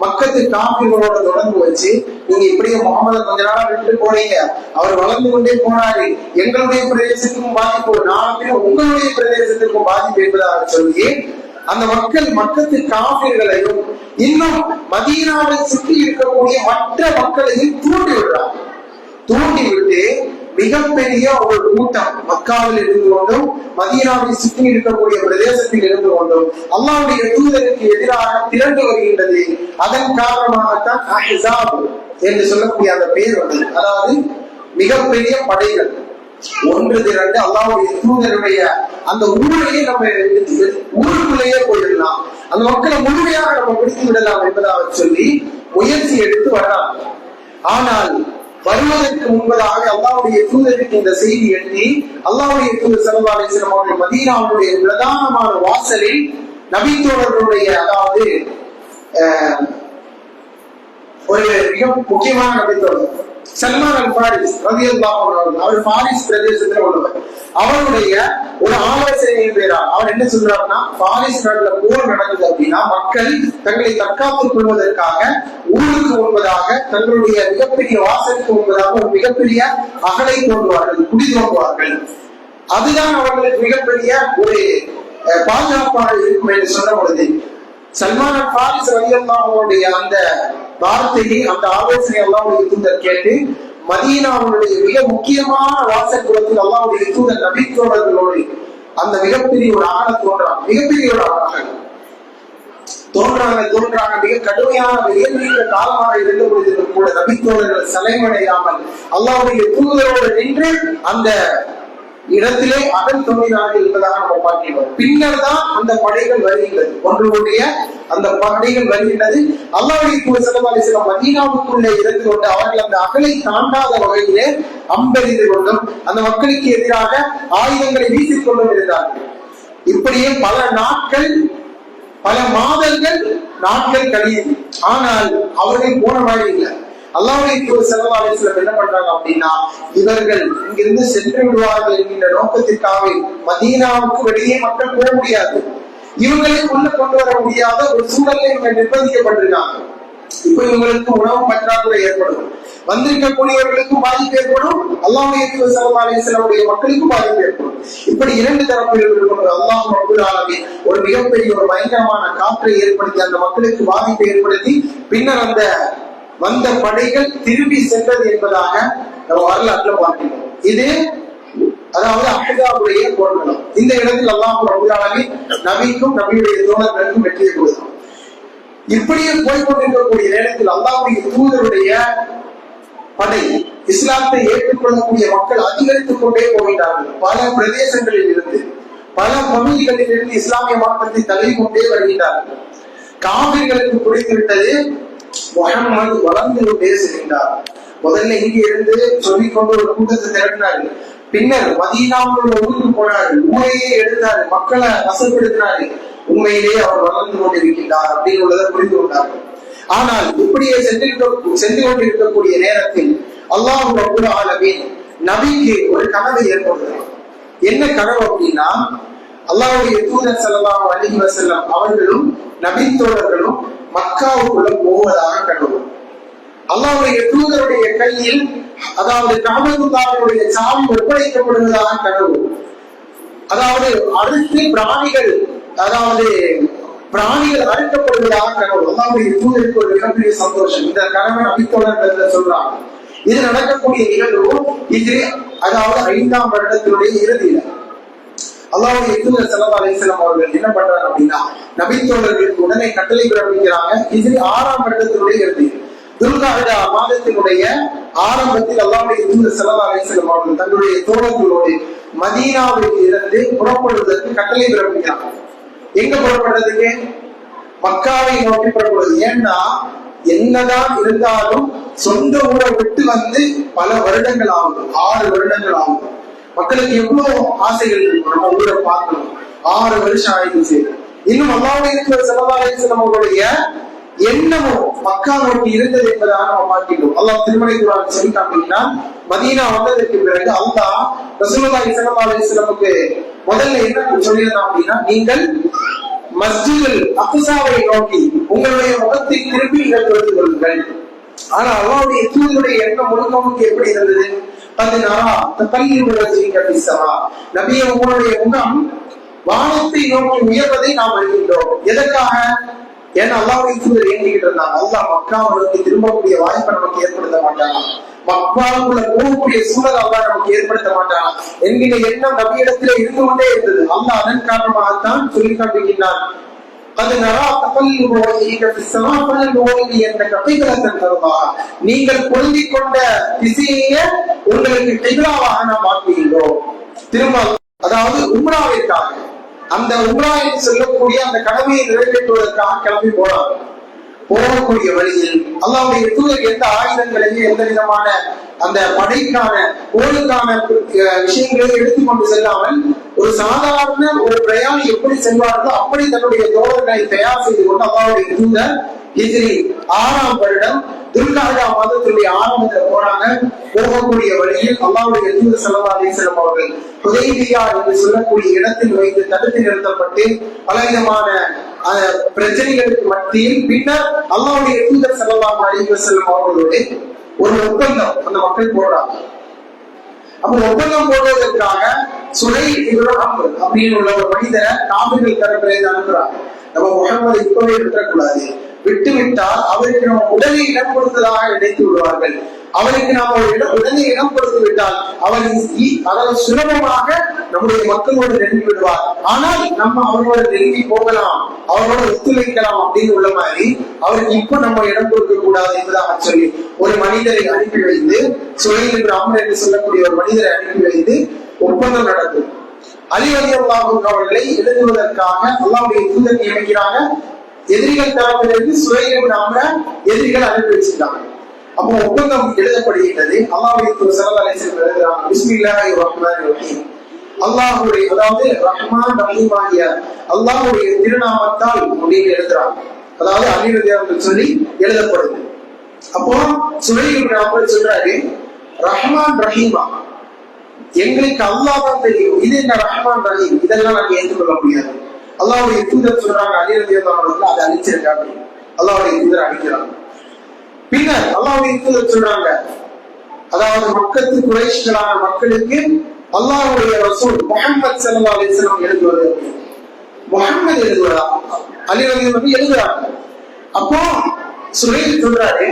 மக்கத்து காபிர்களோட தொடர்பு வச்சு, நீங்க இப்படியே முகமது கொஞ்ச நாளா விட்டு போறீங்க, அவர் வளர்ந்து கொண்டே போனாரு, எங்களுடைய பிரதேசத்துக்கும் பாதிப்பு, நாளைக்கு உங்களுடைய பிரதேசத்திற்கும் பாதிப்பு என்பதாக சொல்லி அந்த மக்கத்து காபிர்களையும் இன்னும் மதீனாவை சுற்றி இருக்கக்கூடிய மற்ற மக்களையும் தூண்டி விடுறாங்க. தூண்டி விட்டு மிகப்பெரிய ஒரு கூட்டம் மக்காவில் இருந்து கொண்டும் மதீனாவை சுற்றி இருக்கக்கூடிய பிரதேசத்தில் இருந்து கொண்டும் அல்லாஹ்வுடைய தூதருக்கு எதிராக திரண்டு வருகின்றது. அதன் காரணமாகத்தான் அஹ்ஸாப் என்று சொல்லக்கூடிய அந்த பெயர் வந்தது. அதாவது மிகப்பெரிய படைகள் ஒன்று திரண்டு அல்லாஹ்வுடைய தூதருடைய அந்த ஊரையே நம்ம ஊருக்குள்ளேயே போயிடலாம், அந்த மக்களை முழுமையாக நம்ம பிடித்து விடலாம் என்பதாக சொல்லி முயற்சி எடுத்து வர்றாங்க. ஆனால் வருவதற்கு முன்பதாக அல்லாஹ்வுடைய தூதருக்கு இந்த செய்தி எண்ணி அல்லாஹ்வுடைய தூதர் ஸல்லல்லாஹு அலைஹி வஸல்லம் அவர்கள் மதீனாவுடைய பிரதானமான வாசலில் நபித்தோழர்களுடைய, அதாவது ஒரு மிக முக்கியமான நபித்தோழர் சல்மான் அல் ஃபாரிஸ் ரலியல்லாஹு அன்ஹு, அவர் ஃபாரிஸ் பிரதேசத்தில் உள்ளவர். அவருடைய ஒரு ஆலோசனையின் பேரால் அவர் என்ன சொல்றாருன்னா, ஃபாரிஸ் நாட்டுல போர் நடக்குது அப்படின்னா மக்கள் தங்களை தற்காத்துக் கொள்வதற்காக ஊருக்கு முன்பதாக தங்களுடைய மிகப்பெரிய வாசலுக்கு முன்பதாக ஒரு மிகப்பெரிய அகலை தோன்றுவார்கள், குடி தோன்றுவார்கள். அதுதான் அவர்களுக்கு மிகப்பெரிய ஒரு பாதுகாப்பாக இருக்கும் என்று சொன்ன பொழுது சல்மான் அல் ஃபாரிஸ் ரலியல்லாஹு அன்ஹுடைய அந்த வார்த்தையை, அந்த ஆலோசனை அல்லாஹ்வுடைய தூதர் கேட்டு மதீனாவுடைய மிக முக்கியமான வாசற்புறத்தில் அல்லாஹ்வுடைய தூதர் நபித்தோழர்களோடு அந்த மிகப்பெரிய ஒரு ஆணை தோன்றாங்க. மிகப்பெரிய ஒரு ஆணை தோன்றாங்க. மிக கடுமையான வெயில் காலமாக இருந்த பொழுது கூட நபித்தோழர்கள் சலைமடையாமல் அல்லாஹ்வுடைய தூதரோடு நின்று அந்த இடத்திலே அகல் தோன்றினார்கள் என்பதாக நம்ம பார்க்கிறோம். பின்னர் தான் அந்த படைகள் வருகின்றது, ஒன்றுடைய அந்த படைகள் வருகின்றது. அல்லாஹ்வுடைய தூதர் ஸல்லல்லாஹு அலைஹி வஸல்லம் மதீனாவுக்குள்ளே இருந்து கொண்டு அவர்கள் அந்த அகலை தாண்டாத வகையிலே அம்பெறிந்து கொண்டும் அந்த மக்களுக்கு எதிராக ஆயுதங்களை வீசிக் கொண்டும் இருந்தார்கள். இப்படியே பல நாட்கள், பல மாதங்கள், நாட்கள் கழியுது. ஆனால் அவர்கள் போன மாதிரி இல்லை. அல்லாஹ்வுடைய தூதர் ஸல்லல்லாஹு அலைஹி வஸல்லம் என்ன பண்றாங்க அப்படின்னா, இவர்கள் இங்கிருந்து சென்று விடுவார்கள் என்கின்ற நோக்கத்திற்காக மதீனாவுக்கு வெளியே மக்கள் போக முடியாது, இவங்களை உள்ள கொண்டு வர முடியாத ஒரு சூழலை இவங்க நிர்பந்திக்கப்பட்டிருக்காங்க. இப்ப இவங்களுக்கு உணவு பற்றாக்குறை ஏற்படும், வந்திருக்கக்கூடியவர்களுக்கும் பாதிப்பு ஏற்படும், அல்லாஹ்வுடைய தூதர் ஸல்லல்லாஹு அலைஹி வஸல்லம் மக்களுக்கும் பாதிப்பு ஏற்படும். இப்படி இரண்டு தரப்பில் அல்லாஹ் ரப்பல் ஆலமீன் ஒரு மிகப்பெரிய ஒரு பயங்கரமான காற்றை ஏற்படுத்தி அந்த மக்களுக்கு பாதிப்பை ஏற்படுத்தி பின்னர் அந்த வந்த படைகள் திரும்பி சென்றது என்பதாக நம்ம வரலாற்றுல பார்க்கிறோம். இது அதாவது அஹ்ஸாபுடைய போர்க்களம். இந்த இடத்தில் அல்லாஹ் ரப்பல் ஆலமீன் நபிக்கும் நபியுடைய தோழர்களுக்கும் வெற்றியை கொடுத்தார். இப்படியே போய்கொண்டிருக்கக்கூடிய நேரத்தில் அல்லாஹ்வுடைய தூதருடைய படை, இஸ்லாத்தை ஏற்றுக்கொள்ளக்கூடிய மக்கள் அதிகரித்துக் கொண்டே போகிறார்கள். பல பிரதேசங்களில் இருந்து பல பகுதிகளிலிருந்து இஸ்லாமிய மாற்றத்தை தழுவி கொண்டே வருகின்றார்கள். காவிர்களுக்கு புரிந்துவிட்டது, முஹம்மது வளர்ந்து கொண்டே செல்கின்றார். முதல்ல இங்கே இருந்து சொல்லிக்கொண்டு ஒரு கூட்டத்தை திரட்டினார்கள். பின்னர் மதீனாவில் உள்ள ஊருக்கு போனார்கள், ஊரையே எடுத்தார்கள், மக்களை வசப்படுத்தினார்கள். உண்மையிலேயே அவர் வளர்ந்து கொண்டிருக்கின்றார் அப்படின்னு உள்ளதை புரிந்து கொண்டார்கள். ஆனால் இப்படியே சென்று கொண்டிருக்கக்கூடிய நேரத்தில் அல்லாஹ் ரப்பல் ஆலமீன் நபிக்கு ஒரு கனவை ஏற்படுத்துகிறார். என்ன கனவு அப்படின்னா, அல்லாஹ்வுடைய தூதர் ஸல்லல்லாஹு அலைஹி வஸல்லம் அவர்களும் நபி தோழர்களும் மக்காவுக்குள்ள போவதாக கனவு. அல்லாஹ்வுடைய தூதருடைய கையில், அதாவது கஅபத்துல்லாஹ்வுடைய சாவி ஒப்படைக்கப்படுவதாக கனவு. அதாவது அடுத்து பிராணிகள் அறுக்கப்படுவதாக கனவு. அல்லாஹ்வுடைய தூதருக்கு ஒரு மிகப்பெரிய சந்தோஷம். இந்த கனவை நபி தோழர்கள் சொல்றாங்க. இது நடக்கக்கூடிய நிகழ்வு இது, அதாவது 5ஆம் வருடத்தினுடைய இறுதியில அல்லாஹ்வுடைய தூதர் ஸல்லல்லாஹு அலைஹி வஸல்லம் அவர்கள் என்ன பண்றாங்க அப்படின்னா, நபி தோழர்களுக்கு உடனே கட்டளை பிறப்பிக்கிறாங்க. இது 6ஆம் வருடத்தினுடைய இறுதி, துல்காஜா மாதத்தினுடைய ஆரம்பத்தில் அல்லாஹ்வுடைய தூதர் ஸல்லல்லாஹு அலைஹி வஸல்லம் அவர்கள் தங்களுடைய தோழர்களோடு மதீனாவில் இருந்து புறப்படுவதற்கு கட்டளை பிறப்பிக்கிறாங்க. எங்க புறப்படுறதுக்கு? மக்காவை நோக்கி புறப்படுவது. ஏன்னா என்னதான் இருந்தாலும் சொந்த ஊரை விட்டு வந்து பல வருடங்கள் ஆகும், 6 வருடங்கள் ஆகும். மக்களுக்கு எவ்வளவு ஆசைகள் இருக்கும், நம்ம ஊரை பார்க்கணும். 6 வருஷம் ஆயிடுச்சு. இன்னும் அல்லாஹ்வுடைய தூதர் ஸல்லல்லாஹு அலைஹி வஸல்லம் அவர்களுடைய எண்ணமும் மக்கா நோக்கி இருந்தது என்பதாக நம்ம பார்க்கிறோம். அல்லாஹ் திருமறை குர்ஆனில் சொல்லிட்டான் அப்படின்னா, மதீனா வந்ததற்கு பிறகு அல்லாஹ் ரசூலுல்லாஹி ஸல்லல்லாஹு அலைஹி வஸல்லமுக்கு முதல்ல என்ன சொல்லியிருந்தான் அப்படின்னா, நீங்கள் மஸ்ஜிதுல் அக்ஸாவை நோக்கி உங்களுடைய முகத்தை திருப்பி தொழுது கொள்ளுங்கள். ஆனா அல்லாஹ்வுடைய தூதருடைய எண்ணம் முழுக்க எப்படி இருந்தது? நபியே, உங்களுடைய முகம் வானத்தை நோக்கி உயர்வதை நாம் அறிகின்றோம். எதற்காக? ஏன்னா அல்லாஹ்வுடைய தூதர் ஏங்கிக்கிட்டு இருந்தாங்க, அல்லாஹ் மக்காவை நோக்கி திரும்பக்கூடிய வாய்ப்பை நமக்கு ஏற்படுத்த மாட்டாங்க, மக்காவுக்குள்ள போகக்கூடிய சூழல் அல்லாஹ் நமக்கு ஏற்படுத்த மாட்டாங்க என்கிற எண்ணம் நபியிடத்திலே இருந்து கொண்டே இருந்தது. அல்லாஹ் அதன் காரணமாகத்தான் சொல்லி காட்டுகின்றான், நீங்கள் பொருந்திக் கொண்ட திசையை உங்களுக்கு கிபிலாவாக நாம் ஆக்குகின்றோம். திரும்ப அதாவது உம்ராவிற்காக, அந்த உம்ரா என்று சொல்லக்கூடிய அந்த கடமையை நிறைவேற்றுவதற்காக கிளம்பி போறாங்க. போகக்கூடிய வழியில் அல்லாஹ்வுடைய தூதர் எந்த ஆயுதங்களையும் எந்த விதமான அந்த படைக்கான போருக்கான விஷயங்களை எடுத்துக்கொண்டு செல்லாமல் ஒரு சாதாரண ஒரு பிரயாணி எப்படி செல்வார்களோ அப்படி தன்னுடைய தோழர்களை தயார் செய்து கொண்டு அல்லாஹ்வுடைய தூதர் ஹிஜ்ரி 6ஆம் வருடம் துல்காஜா மாதத்தினுடைய ஆரம்பத்தில் போறாங்க. போகக்கூடிய வழியில் அல்லாஹ்வுடைய தூதர் ஸல்லல்லாஹு அலைஹி வஸல்லம் அவர்கள் ஹுதைபியா என்று சொல்லக்கூடிய இடத்தில் வைத்து தடுத்து நிறுத்தப்பட்டு பலவிதமான பிரச்சனைகளுக்கு மத்தியில் பின்னர் அல்லாஹ்வுடைய தூதர் ஸல்லல்லாஹு அலைஹி வஸல்லம் அவர்களோடு ஒரு ஒப்பந்தம் அந்த மக்கள் போடுறாங்க. அப்ப ஒப்பந்தம் போடுவதற்காக சுலைஹ் இப்னு அம்ர் அப்படின்னு உள்ள ஒரு மனிதரை காபிர்கள் தரப்பிலிருந்து அனுப்புறாங்க. நம்ம முஹம்மதை இப்பவே விட்டுறக்கூடாது, விட்டுவிட்டால் அவருக்கு நம்ம உடனே இடம் கொடுத்ததாக நினைத்து விடுவார்கள். அவருக்கு நாம உடனே இடம் கொடுத்து விட்டால் அவர் சுலபமாக நம்முடைய மக்களோடு நெருங்கி விடுவார். ஆனால் நம்ம அவரோட நெருங்கி போகலாம், அவரோட ஒத்துழைக்கலாம் அப்படின்னு உள்ள மாதிரி அவருக்கு இப்ப நம்ம இடம் கொடுக்க கூடாது என்பதாக சொல்லி ஒரு மனிதரை அனுப்பி வைத்து, சுலைஹ் இப்னு அம்ர் என்று சொல்லக்கூடிய ஒரு மனிதரை அனுப்பி வைத்து ஒப்பந்தம் நடக்கும். அலி ரலியல்லாஹு அன்ஹு அவர்களை எழுதுவதற்காக அல்லாஹ்வுடைய தூதர் நியமிக்கிறாங்க. எதிரிகள் தரப்பிலிருந்து சுலைஹ் இப்னு அம்ரை எதிரிகள் அனுப்பி வச்சிருக்காங்க. அப்போ ஒப்பந்தம் எழுதப்படுகின்றது. அல்லாஹ்வுடைய தூதர் ஸல்லல்லாஹு அலைஹி வஸல்லம் எழுதுறாங்க, பிஸ்மில்லாஹிர் ரஹ்மானிர் ரஹீம், அல்லாஹ்வுடைய அதாவது ரஹ்மான் ரஹீம் ஆகிய அல்லாஹ்வுடைய திருநாமத்தால் அப்படின்னு எழுதுறாங்க. அதாவது அலி ரலியல்லாஹு அன்ஹு சொல்லி எழுதப்படுது. அப்போ சுலைஹ் இப்னு அம்ர் சொல்றாரு, ரஹ்மான் ரஹீமா, எங்களுக்கு அல்லாஹ் தான் தெரியும், இது என்ன ரஹ்மான் ரஹீம், இதெல்லாம் நாங்க ஏற்றுக்கொள்ள முடியாது. அல்லாஹ்வுடைய தூதர் சொல்றாங்க, அலி ரலியல்லாஹு அன்ஹு அதை அழிச்சிருக்காங்க. அல்லாஹ்வுடைய தூதர் அழிக்கிறாங்க. பின்னர் அல்லாஹ்வுடைய தூதர் சொல்றாங்க, அதாவது மக்கத்து குறைஷ்களான மக்களுக்கு அல்லாஹ்வுடைய ரசூல் முஹம்மது ஸல்லல்லாஹு அலைஹி வஸல்லம் எழுதுவது, முஹம்மது எழுதுவதா? அலி ரலியல்லாஹு அன்ஹு எழுதுறாங்க. அப்போ சுலைஹ் சொல்றாரு,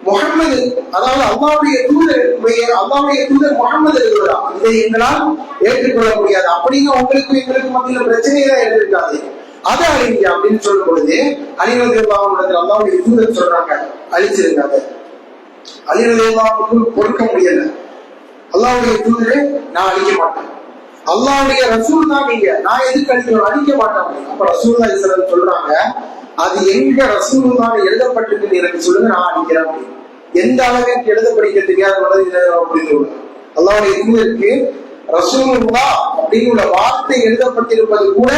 முஹம்மது அதாவது அல்லாஹ்வுடைய தூதர் முஹம்மது எழுதுவதா? இதை எங்களால் ஏற்றுக்கொள்ள முடியாது. அப்படிங்க உங்களுக்கு எங்களுக்கு மத்தியில் பிரச்சனையே இருக்காது, அதை அழிங்க அப்படின்னு சொல்லும் பொழுது அலி ரலியல்லாஹு அன்ஹு அல்லாஹ்வுடைய தூதர் சொல்றாங்க, அழிச்சிருக்காங்க. அலி ரலியல்லாஹு அன்ஹு பொறுக்க முடியல. அல்லாஹ்வுடைய தூதரே, நான் அழிக்க மாட்டேன், அல்லாஹ்வுடைய ரசூல் தான் நீங்க, நான் எதுக்கு அடிக்கணும், அடிக்க மாட்டாங்க. அப்ப ரசூலுல்லாஹி ஸல்லல்லாஹு அலைஹி வஸல்லம் சொல்றாங்க, அது எங்க ரசூலுல்லாஹ் எழுதப்பட்டிருக்கு எனக்கு சொல்லுங்க, நான் அடிக்கிறேன். எந்த அளவுக்கு எழுத படிக்க தெரியாத அப்படின்னு அல்லாஹ்வுடைய தூதருக்கு ரசூலுல்லாஹ் அப்படின்னு வார்த்தை எழுதப்பட்டிருப்பது கூட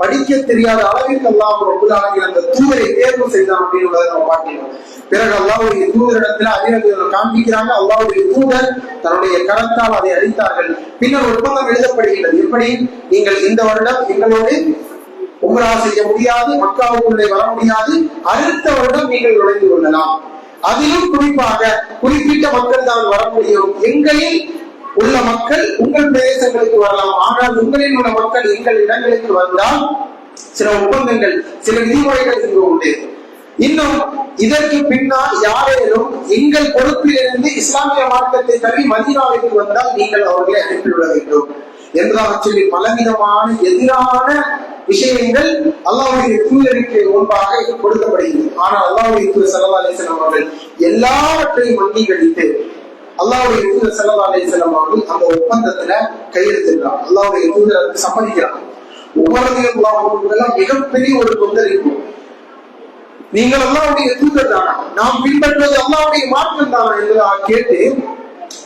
படிக்க தெரியாத அளவிற்கு அல்லாஹ் ரப்பல் ஆலமீன் அந்த தூதரை தேர்வு செய்தான் அப்படின்னு நம்ம பார்க்கிறோம். பிறகு அல்லாஹ்வுடைய தூதரிடத்துல அதிகாரிகள் காண்பிக்கிறாங்க, அல்லாஹ்வுடைய தூதர் தன்னுடைய கரத்தால் அதை அளித்தார்கள். பின்னர் ஒப்பந்தம் எழுதப்படுகிறது, எப்படி நீங்கள் இந்த வருடம் எங்களோடு உம்ரா செய்ய முடியாது, மக்காவுக்குள்ளே வர முடியாது, அடுத்த வருடம் நீங்கள் நுழைந்து கொள்ளலாம். அதிலும் குறிப்பாக குறிப்பிட்ட மக்கள் தான் வர முடியும், எங்களில் உள்ள மக்கள் உங்கள் பிரதேசங்களுக்கு வரலாம், ஆனால் உங்களில் உள்ள மக்கள் எங்கள் இடங்களுக்கு வந்தால் சில ஒப்பந்தங்கள் சில விதிமுறைகள் இங்கு உண்டு. இன்னும் இதற்கு பின்னால் யாரேனும் எங்கள் பொறுப்பிலிருந்து இஸ்லாமிய மார்க்கத்தை தள்ளி மதீனாவிற்கு வந்தால் நீங்கள் அவர்களை அனுப்பிவிட வேண்டும் என்றாக சொல்லி பலவிதமான எதிரான விஷயங்கள் அல்லாஹ்வுடைய தூதருக்கு முன்பாக கொடுக்கப்படுகிறது. ஆனால் அல்லாஹ்வுடைய தூதர் ஸல்லல்லாஹு அலைஹி வஸல்லம் அவர்கள் எல்லாவற்றையும் அங்கீகரித்து அல்லாஹ்வுடைய தூதர் ஸல்லல்லாஹு அலைஹி வஸல்லம் அவர்கள் அந்த ஒப்பந்தத்துல கையெழுத்திடுறாங்க. அல்லாஹ்வுடைய தூதர் அதுக்கு சம்மதிக்கிறாங்க. உமர் ரலியல்லாஹு அன்ஹு மிகப்பெரிய ஒரு கொந்தளிப்பு, நீங்கள் அல்லாஹ்வுடைய தூதர் தானா, நாம் பின்பற்றுவது அல்லாஹ்வுடைய மார்க்கம் தானா என்பதாக கேட்டு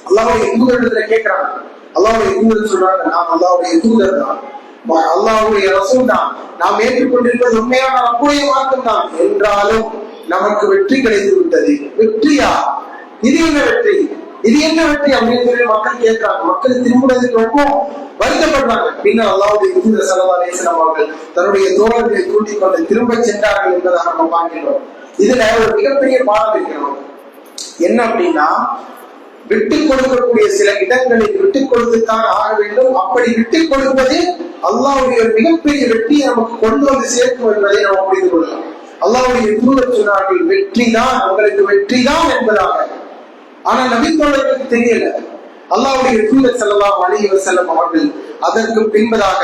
அல்லாஹ்வுடைய தூதரிடத்துல கேட்கிறாங்க. அல்லாஹ்வுடைய தூதர் சொல்றாங்க, நாம் அல்லாஹ்வுடைய தூதர் தான், அல்லாஹ்வுடைய ரசூல் தான், நாம் ஏற்றுக்கொண்டிருப்பது உண்மையான ரப்புடைய மார்க்கம் தான், என்றாலும் நமக்கு வெற்றி கிடைத்து விட்டது. வெற்றியா? இது என்ன வெற்றி, இது என்ன வெற்றி அப்படின்னு சொல்லி மக்கள் கேட்கிறாங்க. மக்கள் திரும்புறதுக்கு ரொம்ப வருத்தப்படுறாங்க. பின்னர் அல்லாஹ்வுடைய தூதர் ஸல்லல்லாஹு அலைஹி வஸல்லம் அவர்கள் தன்னுடைய தோழர்களை கூட்டிக் கொண்டு திரும்ப சென்றார்கள் என்பதாக நம்ம பார்க்கிறோம். இதுல ஒரு மிகப்பெரிய பாடம் இருக்கிறோம். என்ன அப்படின்னா, விட்டுக் கொடுக்கக்கூடிய சில இடங்களில் விட்டுக் கொடுத்துத்தான் ஆக வேண்டும். அப்படி விட்டுக் கொடுப்பது அல்லாஹ்வுடைய மிகப்பெரிய வெற்றியை நமக்கு கொண்டு வந்து சேர்க்கும் என்பதை நாம் புரிந்து கொள்ளலாம். அல்லாஹ்வுடைய தூதர் சொன்னார்கள், வெற்றி தான், உங்களுக்கு வெற்றி தான் என்பதாக. ஆனா நபித்தோழர்களுக்கு தெரியல. அல்லாஹ்வுடைய தூதர் ஸல்லல்லாஹு அலைஹி வஸல்லம் அவர்கள் அதற்கு பின்பதாக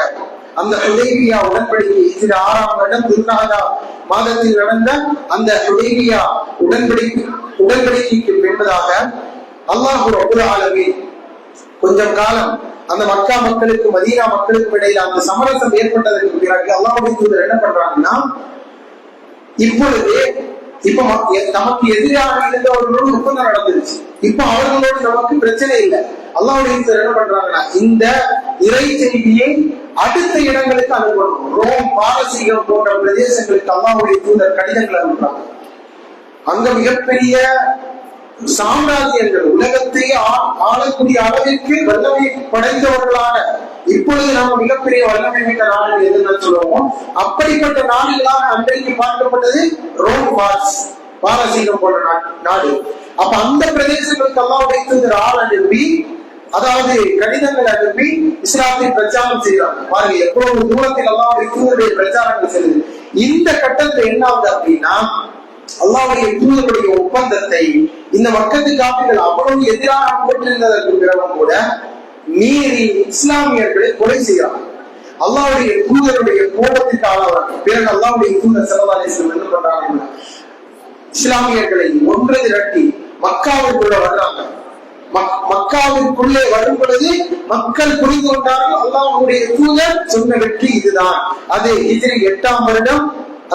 அந்த ஹுதைபியா உடன்படிக்கை 6ஆம் வருடம் துல்காதா மாதத்தில் நடந்த அந்த ஹுதைபியா உடன்படிக்கைக்கு பின்பதாக அல்லாஹ் ரப்பல் ஆலமீன் கொஞ்சம் காலம் அந்த மக்கா மக்களுக்கு மதீனா மக்களுக்கு இடையில அந்த சமரசம் ஏற்பட்டதற்கு பிறகு அல்லாஹ்வுடைய தூதர் என்ன பண்றாங்கன்னா, இப்பொழுது நமக்கு எதிராக இருந்தவர்களோடு ஒப்பந்தம் நடந்துருச்சு, இப்ப அவர்களோடு நமக்கு பிரச்சனை இல்லை. அல்லாஹ்வுடைய தூதர் என்ன பண்றாங்கன்னா, இந்த இறை செய்தியை அடுத்த இடங்களுக்கு அனுப்பணும். ரோம், பாரசீகம் போன்ற பிரதேசங்களுக்கு அல்லாஹ்வுடைய தூதர் கடிதங்கள் அனுப்புறாங்க. அங்க மிகப்பெரிய சாம்ராஜ்யங்கள், உலகத்தை ஆளக்கூடிய அளவிற்கு வல்லமை படைத்தவர்களான, இப்பொழுது நம்ம மிகப்பெரிய வல்லமை மிக்க நாடுகள் எதுன்னு சொல்லுவோம், அப்படிப்பட்ட நாடுகளாக அன்றைக்கு பார்க்கப்பட்டது ரோம், பாரசீகம் போன்ற நாடு. அப்ப அந்த பிரதேசங்களுக்கு அல்லாஹ்வுடைய தூதர் ஆள் அனுப்பி, அதாவது கடிதங்கள் அனுப்பி இஸ்லாத்தை பிரச்சாரம் செய்யறாங்க. பாருங்க எவ்வளவு தூரத்தில் அல்லாஹ்வுடைய தூதருடைய பிரச்சாரங்கள் செல்லுது. இந்த கட்டத்துல என்ன ஆகுது அப்படின்னா, அல்லாஹ்வுடைய தூதருடைய ஒப்பந்தத்தை இந்த மக்கத்து காப்பிகள் அவ்வளவு எதிராக போட்டிருந்ததற்கு பிறகும் கூட மீறி இஸ்லாமியர்களை கொலை செய்யறாங்க. அல்லாஹ்வுடைய தூதருடைய கோபத்திற்கு ஆளாகிறாங்க. பிறகு அல்லாஹ்வுடைய தூதர் ஸல்லல்லாஹு அலைஹி வஸல்லம் என்ன பண்றாங்க, இஸ்லாமியர்களை ஒன்று திரட்டி மக்காவுக்குள்ள வர்றாங்க. மக்காவிற்குள்ளே வரும் பொழுது மக்கள் புரிந்து கொண்டார்கள், அல்லாஹ்வுடைய தூதர் சொன்ன வெற்றி இதுதான். அது ஹிஜ்ரி 8ஆம் வருடம்,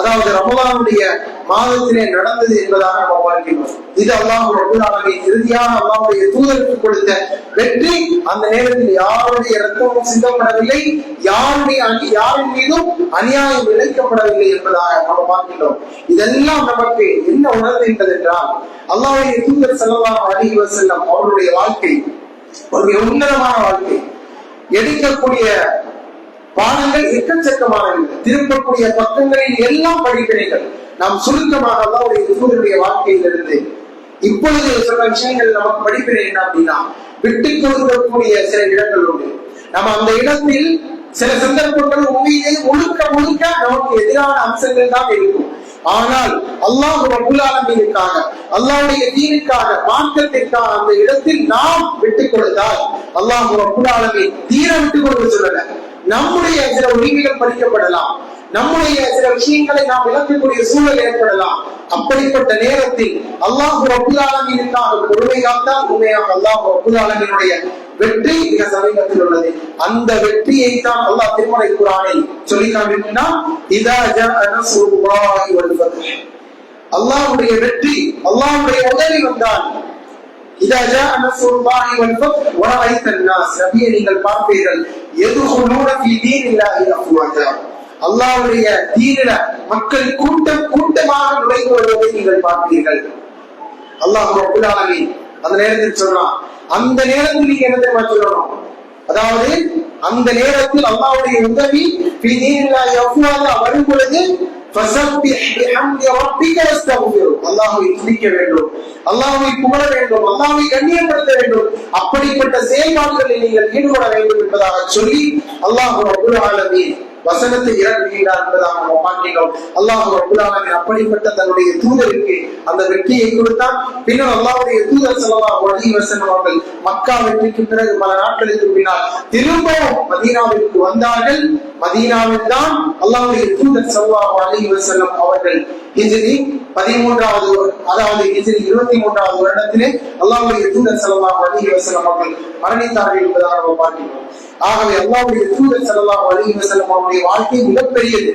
அதாவது ரமலானுடைய மாதத்திலே நடந்தது என்பதாக நம்ம பார்க்கிறோம். இது அல்லாஹ் ரப்பல் ஆலமீன் இறுதியாக அல்லாஹ்வுடைய தூதருக்கு கொடுத்த வெற்றி. அந்த நேரத்தில் யாருடைய இரத்தமும் சிந்தப்படவில்லை, யாரின் மீதும் அநியாயம் இழைக்கப்படவில்லை என்பதாக நம்ம பார்க்கிறோம். இதெல்லாம் நமக்கு என்ன உணர்கின்றது என்றால், அல்லாஹ்வுடைய தூதர் ஸல்லல்லாஹு அலைஹி வஸல்லம் அவருடைய வாழ்க்கை ஒரு உன்னதமான வாழ்க்கை. எடுக்கக்கூடிய பாடங்கள் எக்கச்சக்கமானது, திருப்பக்கூடிய பக்கங்களில் எல்லாம் படிப்பினைகள். நாம் சுருக்கமாக அல்லாஹ்வுடைய தூதருடைய வாழ்க்கையிலிருந்து இப்பொழுது சொன்ன விஷயங்கள் நமக்கு படிப்பினை என்ன அப்படின்னா, விட்டுக் கொடுக்கக்கூடிய சில இடங்கள் உண்டு. நம்ம அந்த இடத்தில் சில சந்தர்ப்பங்கள் உண்மையிலே முழுக்க நமக்கு எதிரான அம்சங்கள் தான் இருக்கும். ஆனால் அல்லாஹ் ரப்பல் ஆலமீனுக்காக, அல்லாஹ்வுடைய தீனுக்காக, மார்க்கத்திற்காக அந்த இடத்தில் நாம் விட்டுக் கொடுத்தால் அல்லாஹ் ரப்பல் ஆலமீன் தீர விட்டுக் கொடுக்க சொல்லல, நம்முடைய சில உரிமைகள் பறிக்கப்படலாம், நம்முடைய சில விஷயங்களை நாம் இழக்கக்கூடிய சூழல் ஏற்படலாம். அப்படிப்பட்ட நேரத்தில் அல்லாஹ் ரப்பல் ஆலமீனுக்காக பொறுமை காத்தால் உண்மையாக அல்லாஹ் ரப்பல் ஆலமீனுடைய வெற்றி மிக சமீபத்தில் உள்ளது. அந்த வெற்றியை தான் அல்லாஹ் திருமறை குர்ஆனில் சொல்லி காண்பிக்கிறான். இதா ஜாஅ நஸ்ருல்லாஹி வல் ஃபத்ஹ், அல்லாஹ்வுடைய வெற்றி, அல்லாஹ்வுடைய உதவி வந்தால், இதா ஜாஅ நஸ்ருல்லாஹி வல் ஃபத்ஹ் வ ரஅய்தன் நாஸ், நபியே நீங்கள் பார்ப்பீர்கள், யதுகுலூன ஃபீ தீனில்லாஹி அஃப்வாஜா, அல்லாஹ்வுடைய தீனில மக்கள் கூட்டம் கூட்டமாக நுழைந்து வருவதை நீங்கள் பார்ப்பீர்கள். அல்லாஹ் ரப்பல் ஆலமீன் அந்த நேரத்தில் சொல்றான். அந்த நேரத்தில் நீங்க என்ன தெரியுமா சொல்லணும்? அதாவது அந்த நேரத்தில் அல்லாஹ்வுடைய உதவி ஃபீ தீனில்லாஹி அஃப்வாஜா வரும் பொழுது ஃபஸப்பிஹ் பிஹம்தி ரப்பிக வஸ்தக்ஃபிரு, அல்லாஹ்வை துதிக்க வேண்டும், அல்லாஹ்வை புகழ வேண்டும், அல்லாஹ்வை கண்ணியப்படுத்த வேண்டும். அப்படிப்பட்ட செயல்பாடுகளில் நீங்கள் ஈடுபட வேண்டும் என்பதாக சொல்லி அல்லாஹ் ரப்பல் ஆலமீன் வசனத்தை இறக்குகிறார் என்பதாக நாம் பார்க்கிறோம். அல்லாஹ் ரப்பல் ஆலமீன் அப்படிப்பட்ட தன்னுடைய தூதருக்கு அந்த வெற்றியை கொடுத்தார். பின்னர் அல்லாஹ்வுடைய தூதர் ஸல்லல்லாஹு அலைஹி வஸல்லம் அவர்கள் மக்கா வெற்றிக்கு பிறகு பல நாட்களுக்கு பின்னால் திரும்பவும் மதீனாவிற்கு வந்தார்கள். மதீனாவில் தான் அல்லாஹ்வுடைய தூதர் ஸல்லல்லாஹு அலைஹி வஸல்லம் அவர்கள் ஹிஜ்ரி 13வது, அதாவது ஹிஜ்ரி 23வது வருடத்திலே அல்லாஹ்வுடைய தூதர் ஸல்லல்லாஹு அலைஹி வஸல்லம் அவர்கள் மரணித்தார்கள் என்பதாக நாம் பார்க்கிறோம். ஆகவே அல்லாஹ்வுடைய தூதர் ஸல்லல்லாஹு அலைஹி வஸல்லம் அவருடைய வாழ்க்கை மிகப்பெரியது.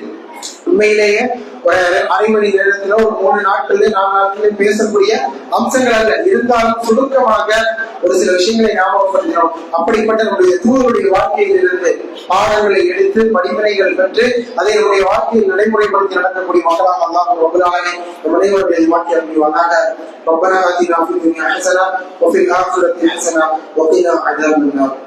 உண்மையிலேயே ஒரு அரை மணி நேரத்திலோ ஒரு 3 நாட்களிலே 4 நாட்களிலே பேசக்கூடிய அம்சங்கள் அல்ல. இருந்தாலும் சுருக்கமாக ஒரு சில விஷயங்களை ஞாபகப்படுத்தினோம். அப்படிப்பட்ட நம்முடைய தூதருடைய வாழ்க்கையில் இருந்து பாடங்களை எடுத்து படிப்பினைகள் பெற்று அதை நம்முடைய வாழ்க்கையில் நடைமுறைப்படுத்தி நடக்கக்கூடிய மக்களாக அல்லாஹ் ரப்பல் ஆலமீன் நம் அனைவருடைய வாழ்க்கை அமைவானாக. ரப்பனா ஆத்தினா ஃபித் துன்யா ஹஸனா வ ஃபில் ஆখিরাতি ஹஸனா வ கினா அஸாபன் நார்.